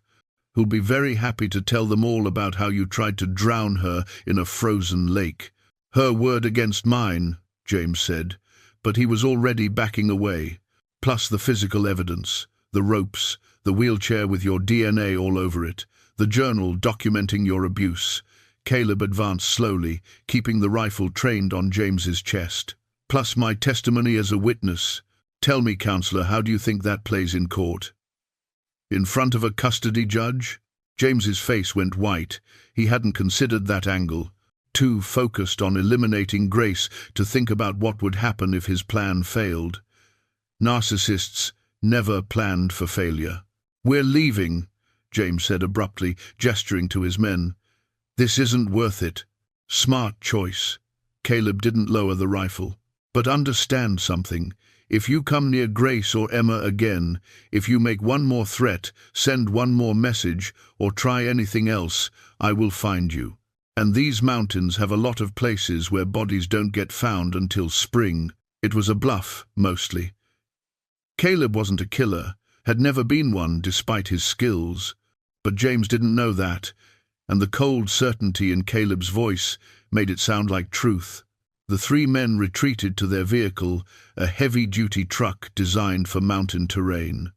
who'll be very happy to tell them all about how you tried to drown her in a frozen lake. Her word against mine," James said, but he was already backing away. "Plus the physical evidence, the ropes, the wheelchair with your DNA all over it, the journal documenting your abuse." Caleb advanced slowly, keeping the rifle trained on James's chest. "Plus my testimony as a witness. Tell me, counselor, how do you think that plays in court? In front of a custody judge?" James's face went white. He hadn't considered that angle. Too focused on eliminating Grace to think about what would happen if his plan failed. Narcissists never planned for failure. "We're leaving," James said abruptly, gesturing to his men. "This isn't worth it." "Smart choice." Caleb didn't lower the rifle. "But understand something. If you come near Grace or Emma again, if you make one more threat, send one more message, or try anything else, I will find you. And these mountains have a lot of places where bodies don't get found until spring." It was a bluff, mostly. Caleb wasn't a killer, had never been one despite his skills. But James didn't know that, and the cold certainty in Caleb's voice made it sound like truth. The three men retreated to their vehicle, a heavy-duty truck designed for mountain terrain.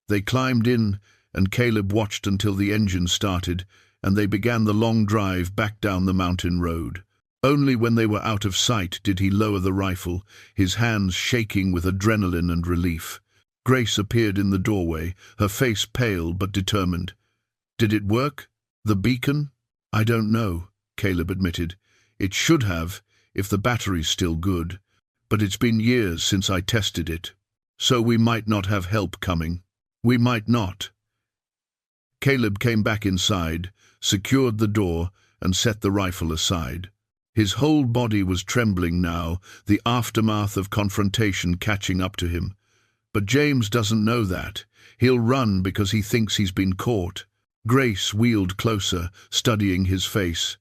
They climbed in, and Caleb watched until the engine started, and they began the long drive back down the mountain road. Only when they were out of sight did he lower the rifle, his hands shaking with adrenaline and relief. Grace appeared in the doorway, her face pale but determined. "Did it work? The beacon?" "I don't know," Caleb admitted. "It should have, if the battery's still good. But it's been years since I tested it. So we might not have help coming. We might not." Caleb came back inside, secured the door, and set the rifle aside. His whole body was trembling now, the aftermath of confrontation catching up to him. But James doesn't know that. He'll run because he thinks he's been caught. Grace wheeled closer, studying his face.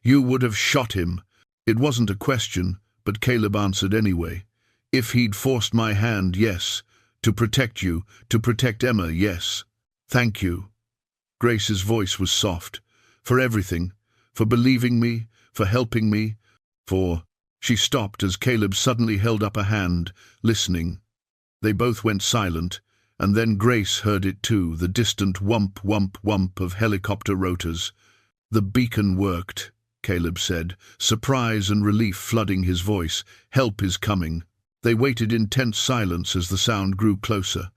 "You would have shot him." It wasn't a question, but Caleb answered anyway. "If he'd forced my hand, yes. To protect you, to protect Emma, yes. Thank you." Grace's voice was soft. "For everything. For believing me, for helping me, for—" She stopped as Caleb suddenly held up a hand, listening. They both went silent, and then Grace heard it too, the distant whump, whump, whump of helicopter rotors. "The beacon worked," Caleb said, surprise and relief flooding his voice. "Help is coming." They waited in tense silence as the sound grew closer.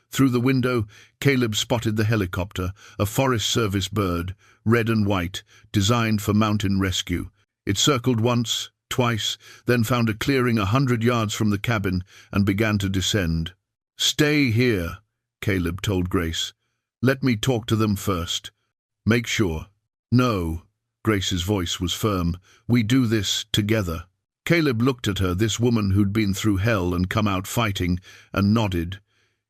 Through the window, Caleb spotted the helicopter, a Forest Service bird, red and white, designed for mountain rescue. It circled once, twice, then found a clearing 100 yards from the cabin and began to descend. "Stay here," Caleb told Grace. "Let me talk to them first. Make sure." "No," Grace's voice was firm. "We do this together." Caleb looked at her, this woman who'd been through hell and come out fighting, and nodded.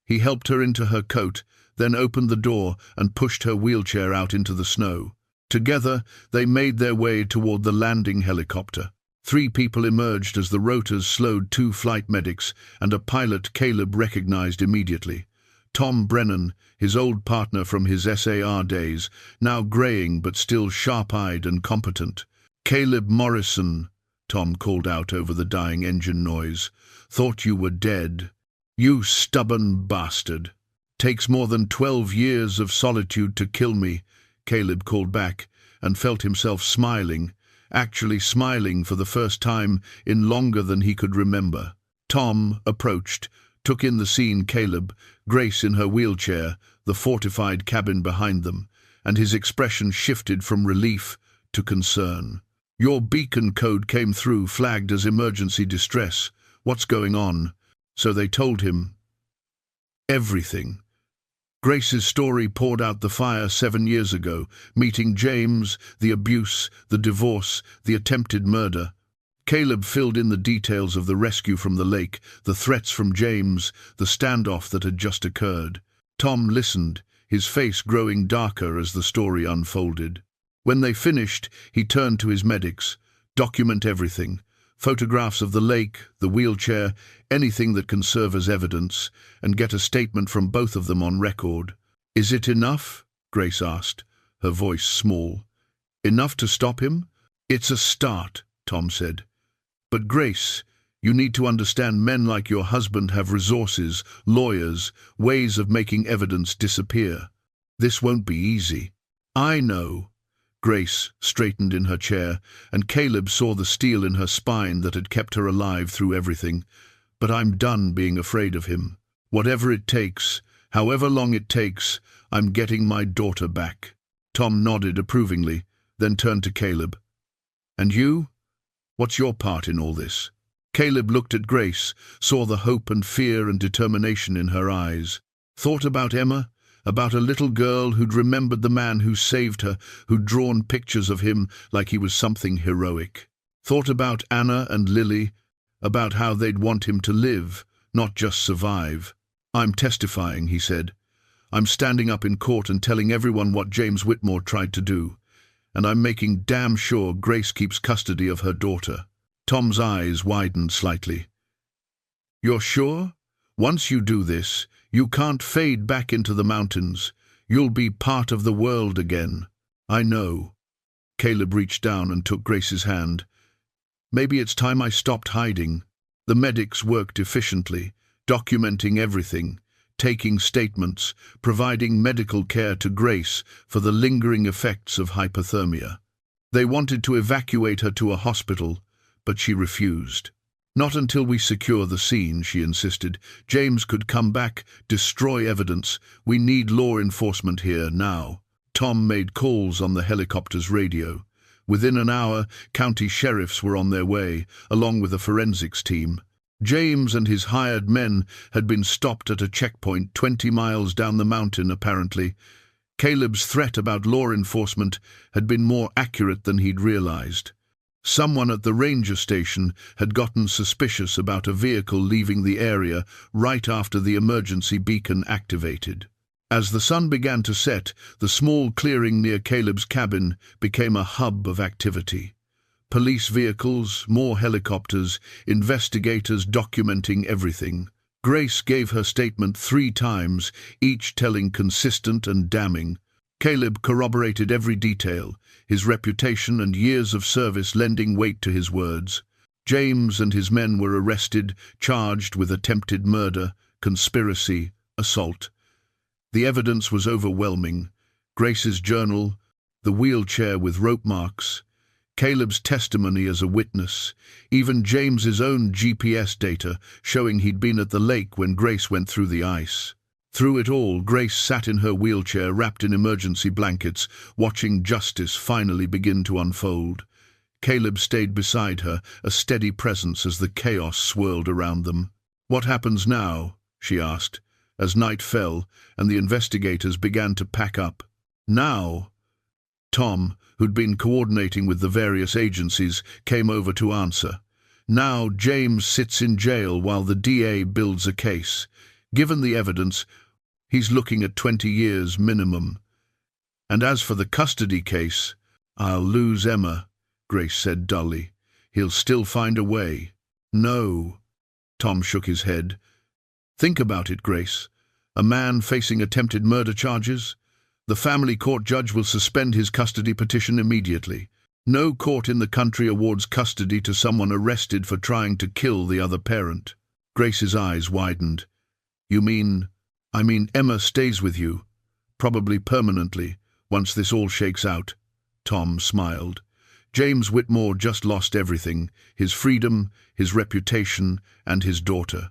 He helped her into her coat, then opened the door and pushed her wheelchair out into the snow. Together, they made their way toward the landing helicopter. 3 people emerged as the rotors slowed 2 flight medics and a pilot Caleb recognized immediately. Tom Brennan, his old partner from his SAR days, now graying but still sharp-eyed and competent. "Caleb Morrison," Tom called out over the dying engine noise. "Thought you were dead. You stubborn bastard. Takes more than 12 years of solitude to kill me," Caleb called back, and felt himself smiling. actually smiling for the first time in longer than he could remember. Tom approached, took in the scene: Caleb, Grace in her wheelchair, the fortified cabin behind them, and his expression shifted from relief to concern. "Your beacon code came through, flagged as emergency distress. What's going on?" So they told him everything. Grace's story poured out the fire 7 years ago, meeting James, the abuse, the divorce, the attempted murder. Caleb filled in the details of the rescue from the lake, the threats from James, the standoff that had just occurred. Tom listened, his face growing darker as the story unfolded. When they finished, he turned to his medics. "Document everything. Photographs of the lake, the wheelchair, anything that can serve as evidence, and get a statement from both of them on record." "Is it enough?" Grace asked, her voice small. "Enough to stop him?" "It's a start," Tom said. "But Grace, you need to understand, men like your husband have resources, lawyers, ways of making evidence disappear. This won't be easy." "I know." Grace straightened in her chair, and Caleb saw the steel in her spine that had kept her alive through everything. "But I'm done being afraid of him. Whatever it takes, however long it takes, I'm getting my daughter back." Tom nodded approvingly, then turned to Caleb. "And you? What's your part in all this?" Caleb looked at Grace, saw the hope and fear and determination in her eyes. "Thought about Emma? About a little girl who'd remembered the man who saved her, who'd drawn pictures of him like he was something heroic. Thought about Anna and Lily, about how they'd want him to live, not just survive." "I'm testifying," he said. "I'm standing up in court and telling everyone what James Whitmore tried to do. And I'm making damn sure Grace keeps custody of her daughter." Tom's eyes widened slightly. "You're sure? Once you do this, you can't fade back into the mountains. You'll be part of the world again." "I know." Caleb reached down and took Grace's hand. "Maybe it's time I stopped hiding." The medics worked efficiently, documenting everything, taking statements, providing medical care to Grace for the lingering effects of hypothermia. They wanted to evacuate her to a hospital, but she refused. "Not until we secure the scene," she insisted. "James could come back, destroy evidence. We need law enforcement here, now." Tom made calls on the helicopter's radio. Within an hour, county sheriffs were on their way, along with a forensics team. James and his hired men had been stopped at a checkpoint 20 miles down the mountain, apparently. Caleb's threat about law enforcement had been more accurate than he'd realized. Someone at the ranger station had gotten suspicious about a vehicle leaving the area right after the emergency beacon activated. As the sun began to set, the small clearing near Caleb's cabin became a hub of activity. Police vehicles, more helicopters, investigators documenting everything. Grace gave her statement 3 times, each telling consistent and damning. Caleb corroborated every detail, his reputation and years of service lending weight to his words. James and his men were arrested, charged with attempted murder, conspiracy, assault. The evidence was overwhelming. Grace's journal, the wheelchair with rope marks, Caleb's testimony as a witness, even James's own GPS data showing he'd been at the lake when Grace went through the ice. Through it all, Grace sat in her wheelchair wrapped in emergency blankets, watching justice finally begin to unfold. Caleb stayed beside her, a steady presence as the chaos swirled around them. "What happens now?" she asked, as night fell and the investigators began to pack up. "Now?" Tom, who'd been coordinating with the various agencies, came over to answer. "Now James sits in jail while the DA builds a case. Given the evidence, he's looking at 20 years minimum. And as for the custody case, I'll lose Emma," Grace said dully. "He'll still find a way." "No." Tom shook his head. "Think about it, Grace. A man facing attempted murder charges? The family court judge will suspend his custody petition immediately. No court in the country awards custody to someone arrested for trying to kill the other parent." Grace's eyes widened. "You mean... I mean Emma stays with you, probably permanently, once this all shakes out." Tom smiled. James Whitmore just lost everything, his freedom, his reputation, and his daughter.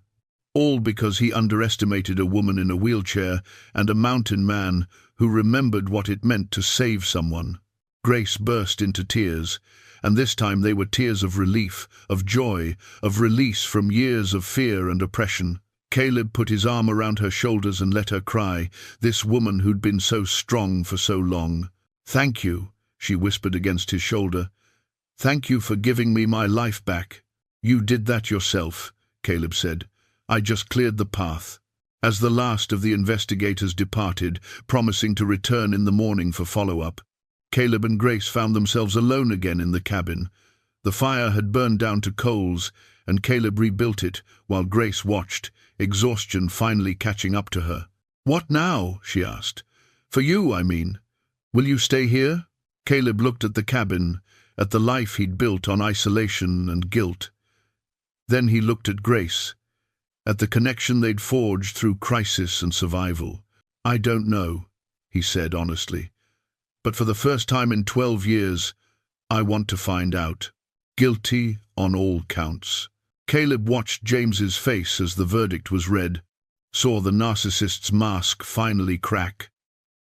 All because he underestimated a woman in a wheelchair and a mountain man who remembered what it meant to save someone. Grace burst into tears, and this time they were tears of relief, of joy, of release from years of fear and oppression. Caleb put his arm around her shoulders and let her cry, this woman who'd been so strong for so long. "Thank you," she whispered against his shoulder. "Thank you for giving me my life back." "You did that yourself," Caleb said. "I just cleared the path." As the last of the investigators departed, promising to return in the morning for follow-up, Caleb and Grace found themselves alone again in the cabin. The fire had burned down to coals, and Caleb rebuilt it while Grace watched, exhaustion finally catching up to her. "What now?" she asked. "For you, I mean. Will you stay here?" Caleb looked at the cabin, at the life he'd built on isolation and guilt. Then he looked at Grace, at the connection they'd forged through crisis and survival. "I don't know," he said honestly. "But for the first time in 12 years, I want to find out." Guilty on all counts. Caleb watched James's face as the verdict was read, saw the narcissist's mask finally crack.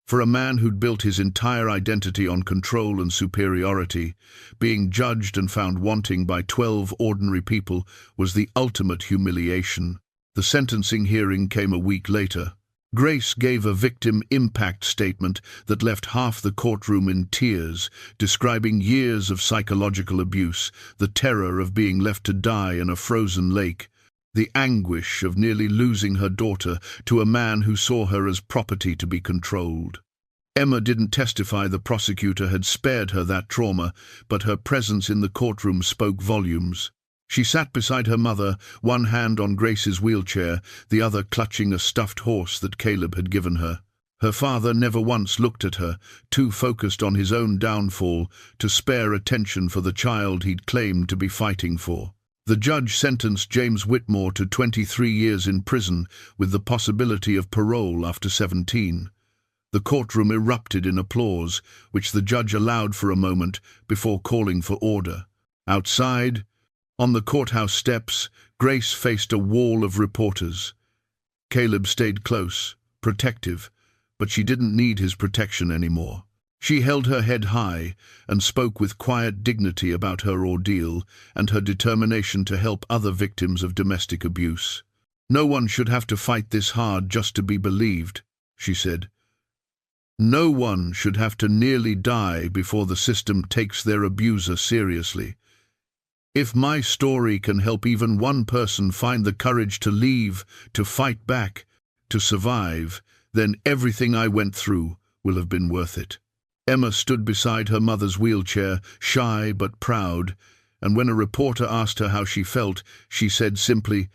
For a man who'd built his entire identity on control and superiority, being judged and found wanting by 12 ordinary people was the ultimate humiliation. The sentencing hearing came a week later. Grace gave a victim impact statement that left half the courtroom in tears, describing years of psychological abuse, the terror of being left to die in a frozen lake, the anguish of nearly losing her daughter to a man who saw her as property to be controlled. Emma didn't testify the prosecutor had spared her that trauma, but her presence in the courtroom spoke volumes. She sat beside her mother, one hand on Grace's wheelchair, the other clutching a stuffed horse that Caleb had given her. Her father never once looked at her, too focused on his own downfall to spare attention for the child he'd claimed to be fighting for. The judge sentenced James Whitmore to 23 years in prison with the possibility of parole after 17. The courtroom erupted in applause, which the judge allowed for a moment before calling for order. Outside, on the courthouse steps, Grace faced a wall of reporters. Caleb stayed close, protective, but she didn't need his protection anymore. She held her head high and spoke with quiet dignity about her ordeal and her determination to help other victims of domestic abuse. "No one should have to fight this hard just to be believed," she said. "No one should have to nearly die before the system takes their abuser seriously. If my story can help even one person find the courage to leave, to fight back, to survive, then everything I went through will have been worth it." Emma stood beside her mother's wheelchair, shy but proud, and when a reporter asked her how she felt, she said simply,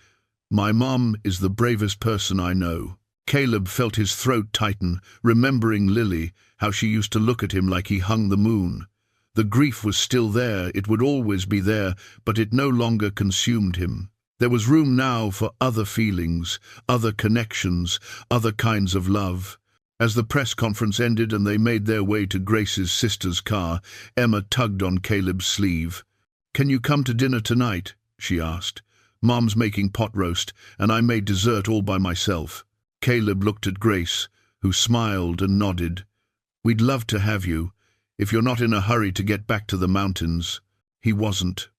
"My mom is the bravest person I know." Caleb felt his throat tighten, remembering Lily, how she used to look at him like he hung the moon. The grief was still there, it would always be there, but it no longer consumed him. There was room now for other feelings, other connections, other kinds of love. As the press conference ended and they made their way to Grace's sister's car, Emma tugged on Caleb's sleeve. "Can you come to dinner tonight?" she asked. "Mom's making pot roast, and I made dessert all by myself." Caleb looked at Grace, who smiled and nodded. "We'd love to have you, if you're not in a hurry to get back to the mountains." He wasn't.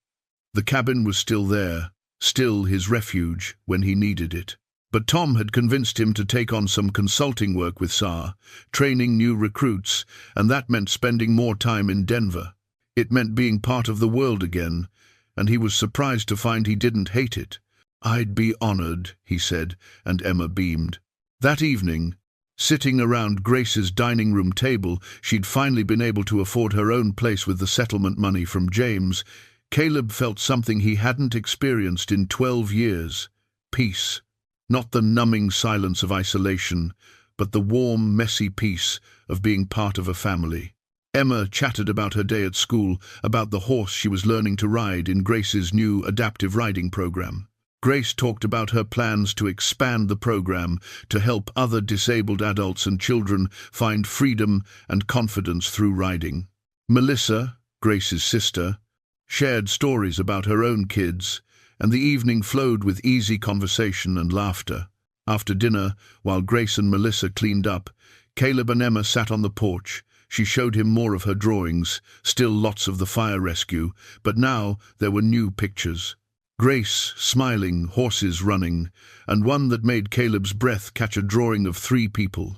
The cabin was still there, still his refuge when he needed it. But Tom had convinced him to take on some consulting work with SAR, training new recruits, and that meant spending more time in Denver. It meant being part of the world again, and he was surprised to find he didn't hate it. "I'd be honored," he said, and Emma beamed. That evening, sitting around Grace's dining room table, she'd finally been able to afford her own place with the settlement money from James. Caleb felt something he hadn't experienced in 12 years. Peace. Not the numbing silence of isolation, but the warm, messy peace of being part of a family. Emma chatted about her day at school, about the horse she was learning to ride in Grace's new adaptive riding program. Grace talked about her plans to expand the program to help other disabled adults and children find freedom and confidence through riding. Melissa, Grace's sister, shared stories about her own kids, and the evening flowed with easy conversation and laughter. After dinner, while Grace and Melissa cleaned up, Caleb and Emma sat on the porch. She showed him more of her drawings, still lots of the fire rescue, but now there were new pictures. Grace, smiling, horses running, and one that made Caleb's breath catch, a drawing of 3 people.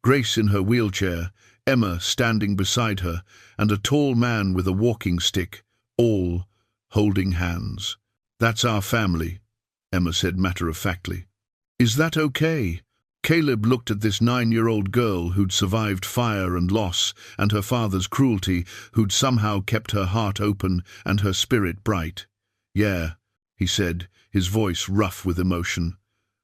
Grace in her wheelchair, Emma standing beside her, and a tall man with a walking stick, all holding hands. "That's our family," Emma said matter-of-factly. "Is that okay?" Caleb looked at this 9-year-old girl who'd survived fire and loss and her father's cruelty, who'd somehow kept her heart open and her spirit bright. "Yeah," he said, his voice rough with emotion.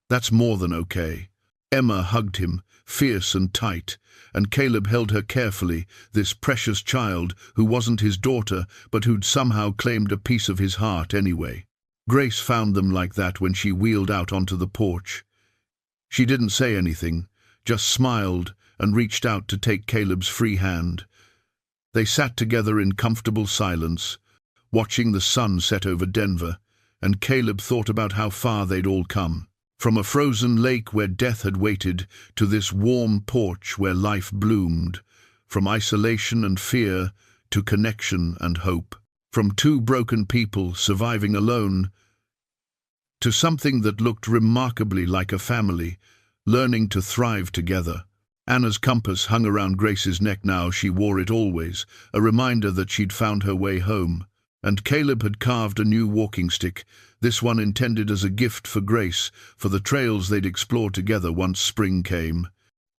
"That's more than okay." Emma hugged him, fierce and tight, and Caleb held her carefully, this precious child who wasn't his daughter but who'd somehow claimed a piece of his heart anyway. Grace found them like that when she wheeled out onto the porch. She didn't say anything, just smiled and reached out to take Caleb's free hand. They sat together in comfortable silence, watching the sun set over Denver, and Caleb thought about how far they'd all come. From a frozen lake where death had waited to this warm porch where life bloomed. From isolation and fear to connection and hope. From 2 broken people surviving alone to something that looked remarkably like a family, learning to thrive together. Anna's compass hung around Grace's neck now. She wore it always, a reminder that she'd found her way home. And Caleb had carved a new walking stick, this one intended as a gift for Grace, for the trails they'd explore together once spring came.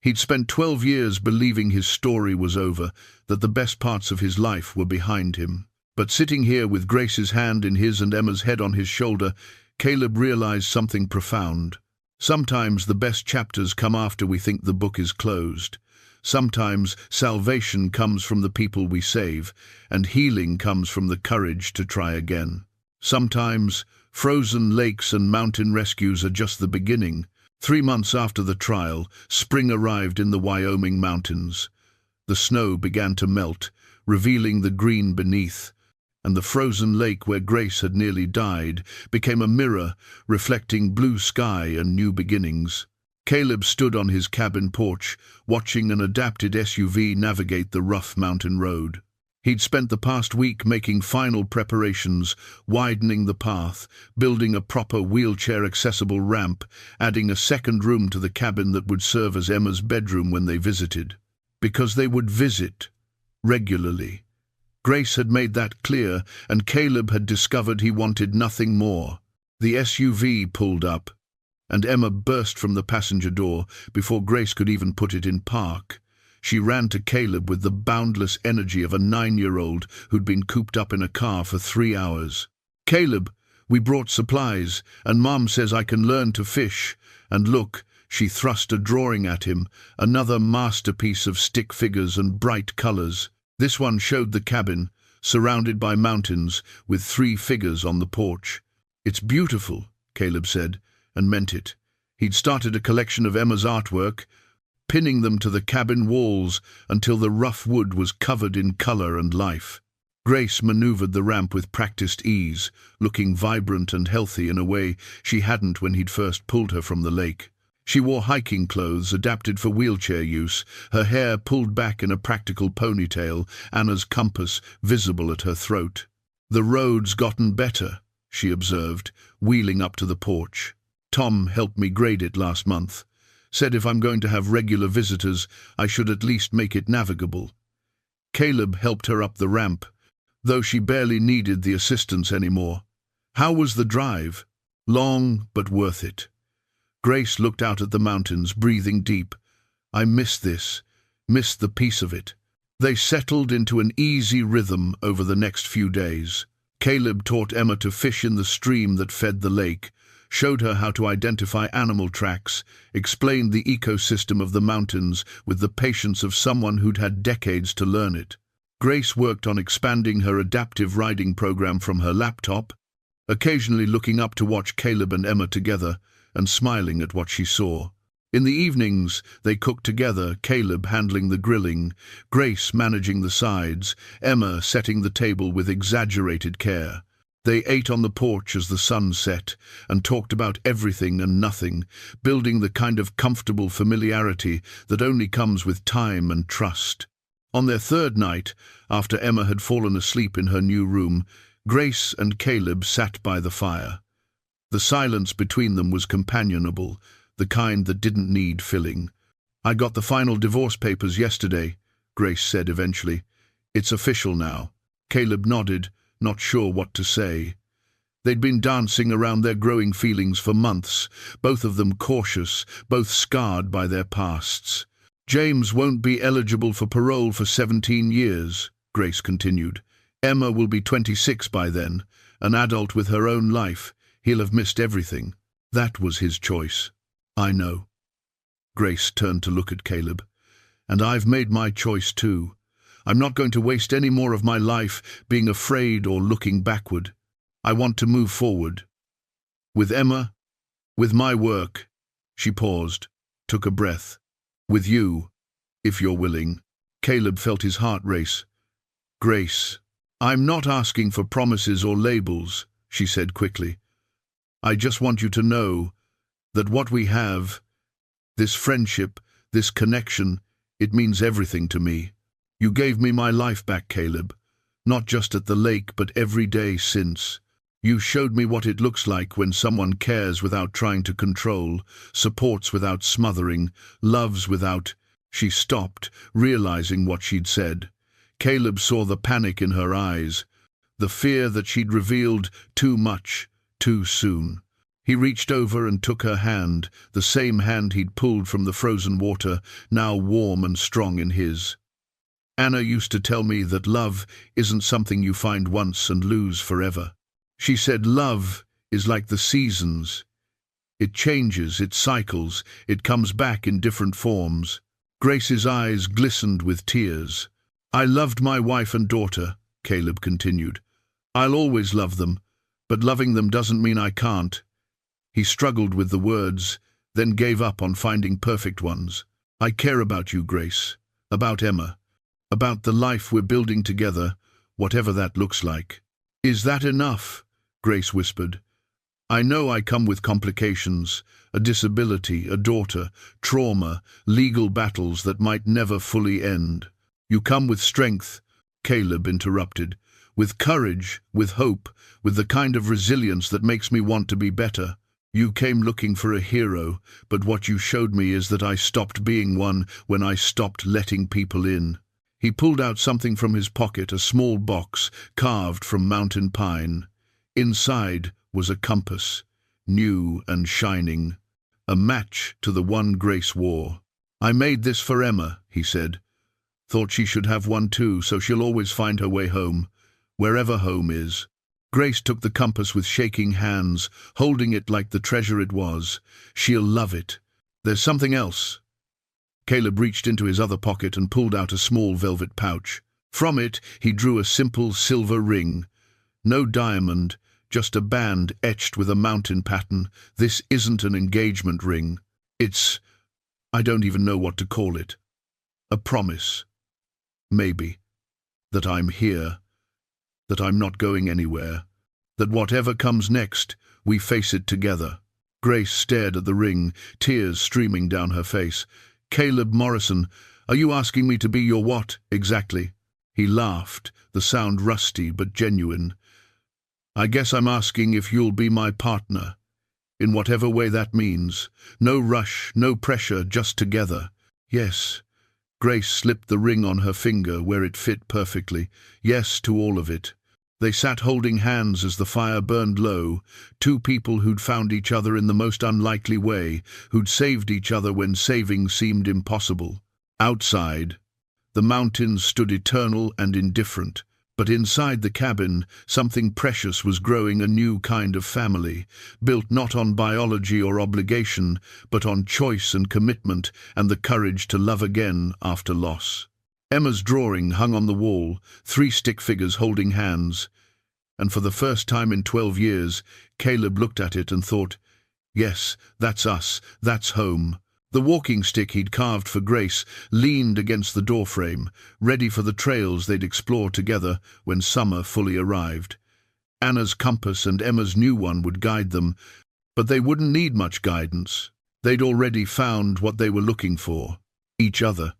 He'd spent 12 years believing his story was over, that the best parts of his life were behind him. But sitting here with Grace's hand in his and Emma's head on his shoulder, Caleb realized something profound. Sometimes the best chapters come after we think the book is closed. Sometimes salvation comes from the people we save, and healing comes from the courage to try again. Sometimes frozen lakes and mountain rescues are just the beginning. 3 months after the trial, spring arrived in the Wyoming mountains. The snow began to melt, revealing the green beneath, and the frozen lake where Grace had nearly died became a mirror, reflecting blue sky and new beginnings. Caleb stood on his cabin porch, watching an adapted SUV navigate the rough mountain road. He'd spent the past week making final preparations, widening the path, building a proper wheelchair-accessible ramp, adding a second room to the cabin that would serve as Emma's bedroom when they visited. Because they would visit regularly. Grace had made that clear, and Caleb had discovered he wanted nothing more. The SUV pulled up, and Emma burst from the passenger door before Grace could even put it in park. She ran to Caleb with the boundless energy of a 9-year-old who'd been cooped up in a car for 3 hours. "Caleb, we brought supplies, and Mom says I can learn to fish. And look," she thrust a drawing at him, another masterpiece of stick figures and bright colors. This one showed the cabin, surrounded by mountains, with 3 figures on the porch. "It's beautiful," Caleb said, and meant it. He'd started a collection of Emma's artwork, pinning them to the cabin walls until the rough wood was covered in color and life. Grace maneuvered the ramp with practiced ease, looking vibrant and healthy in a way she hadn't when he'd first pulled her from the lake. She wore hiking clothes adapted for wheelchair use, her hair pulled back in a practical ponytail, Anna's compass visible at her throat. "The road's gotten better," she observed, wheeling up to the porch. "Tom helped me grade it last month. Said if I'm going to have regular visitors, I should at least make it navigable." Caleb helped her up the ramp, though she barely needed the assistance anymore. "How was the drive?" "Long, but worth it." Grace looked out at the mountains, breathing deep. "I miss this, miss the peace of it." They settled into an easy rhythm over the next few days. Caleb taught Emma to fish in the stream that fed the lake, showed her how to identify animal tracks, explained the ecosystem of the mountains with the patience of someone who'd had decades to learn it. Grace worked on expanding her adaptive riding program from her laptop, occasionally looking up to watch Caleb and Emma together and smiling at what she saw. In the evenings, they cooked together, Caleb handling the grilling, Grace managing the sides, Emma setting the table with exaggerated care. They ate on the porch as the sun set and talked about everything and nothing, building the kind of comfortable familiarity that only comes with time and trust. On their third night, after Emma had fallen asleep in her new room, Grace and Caleb sat by the fire. The silence between them was companionable, the kind that didn't need filling. "I got the final divorce papers yesterday," Grace said eventually. "It's official now." Caleb nodded, not sure what to say. They'd been dancing around their growing feelings for months, both of them cautious, both scarred by their pasts. "James won't be eligible for parole for 17 years, Grace continued. "Emma will be 26 by then, an adult with her own life. He'll have missed everything. That was his choice." "I know." Grace turned to look at Caleb. "And I've made my choice too. I'm not going to waste any more of my life being afraid or looking backward. I want to move forward. With Emma, with my work." She paused, took a breath. "With you, if you're willing." Caleb felt his heart race. "Grace, I'm not asking for promises or labels," she said quickly. "I just want you to know that what we have, this friendship, this connection, it means everything to me. You gave me my life back, Caleb, not just at the lake but every day since. You showed me what it looks like when someone cares without trying to control, supports without smothering, loves without—" She stopped, realizing what she'd said. Caleb saw the panic in her eyes, the fear that she'd revealed too much, too soon. He reached over and took her hand, the same hand he'd pulled from the frozen water, now warm and strong in his. "Anna used to tell me that love isn't something you find once and lose forever. She said love is like the seasons. It changes, it cycles, it comes back in different forms." Grace's eyes glistened with tears. "I loved my wife and daughter," Caleb continued. "I'll always love them, but loving them doesn't mean I can't." He struggled with the words, then gave up on finding perfect ones. "I care about you, Grace, about Emma, about the life we're building together, whatever that looks like." "Is that enough?" Grace whispered. "I know I come with complications, a disability, a daughter, trauma, legal battles that might never fully end." "You come with strength," Caleb interrupted, "with courage, with hope, with the kind of resilience that makes me want to be better. You came looking for a hero, but what you showed me is that I stopped being one when I stopped letting people in." He pulled out something from his pocket, a small box carved from mountain pine. Inside was a compass, new and shining, a match to the one Grace wore. "I made this for Emma," he said. "Thought she should have one too, so she'll always find her way home, wherever home is." Grace took the compass with shaking hands, holding it like the treasure it was. "She'll love it. There's something else." Caleb reached into his other pocket and pulled out a small velvet pouch. From it he drew a simple silver ring. No diamond, just a band etched with a mountain pattern. "This isn't an engagement ring. I don't even know what to call it. A promise. Maybe. That I'm here. That I'm not going anywhere. That whatever comes next, we face it together." Grace stared at the ring, tears streaming down her face. "Caleb Morrison, are you asking me to be your what, exactly?" He laughed, the sound rusty but genuine. "I guess I'm asking if you'll be my partner, in whatever way that means. No rush, no pressure, just together." "Yes." Grace slipped the ring on her finger where it fit perfectly. "Yes to all of it." They sat holding hands as the fire burned low, two people who'd found each other in the most unlikely way, who'd saved each other when saving seemed impossible. Outside, the mountains stood eternal and indifferent, but inside the cabin, something precious was growing, a new kind of family, built not on biology or obligation, but on choice and commitment and the courage to love again after loss. Emma's drawing hung on the wall, 3 stick figures holding hands, and for the first time in 12 years, Caleb looked at it and thought, "Yes, that's us, that's home." The walking stick he'd carved for Grace leaned against the doorframe, ready for the trails they'd explore together when summer fully arrived. Anna's compass and Emma's new one would guide them, but they wouldn't need much guidance. They'd already found what they were looking for: each other.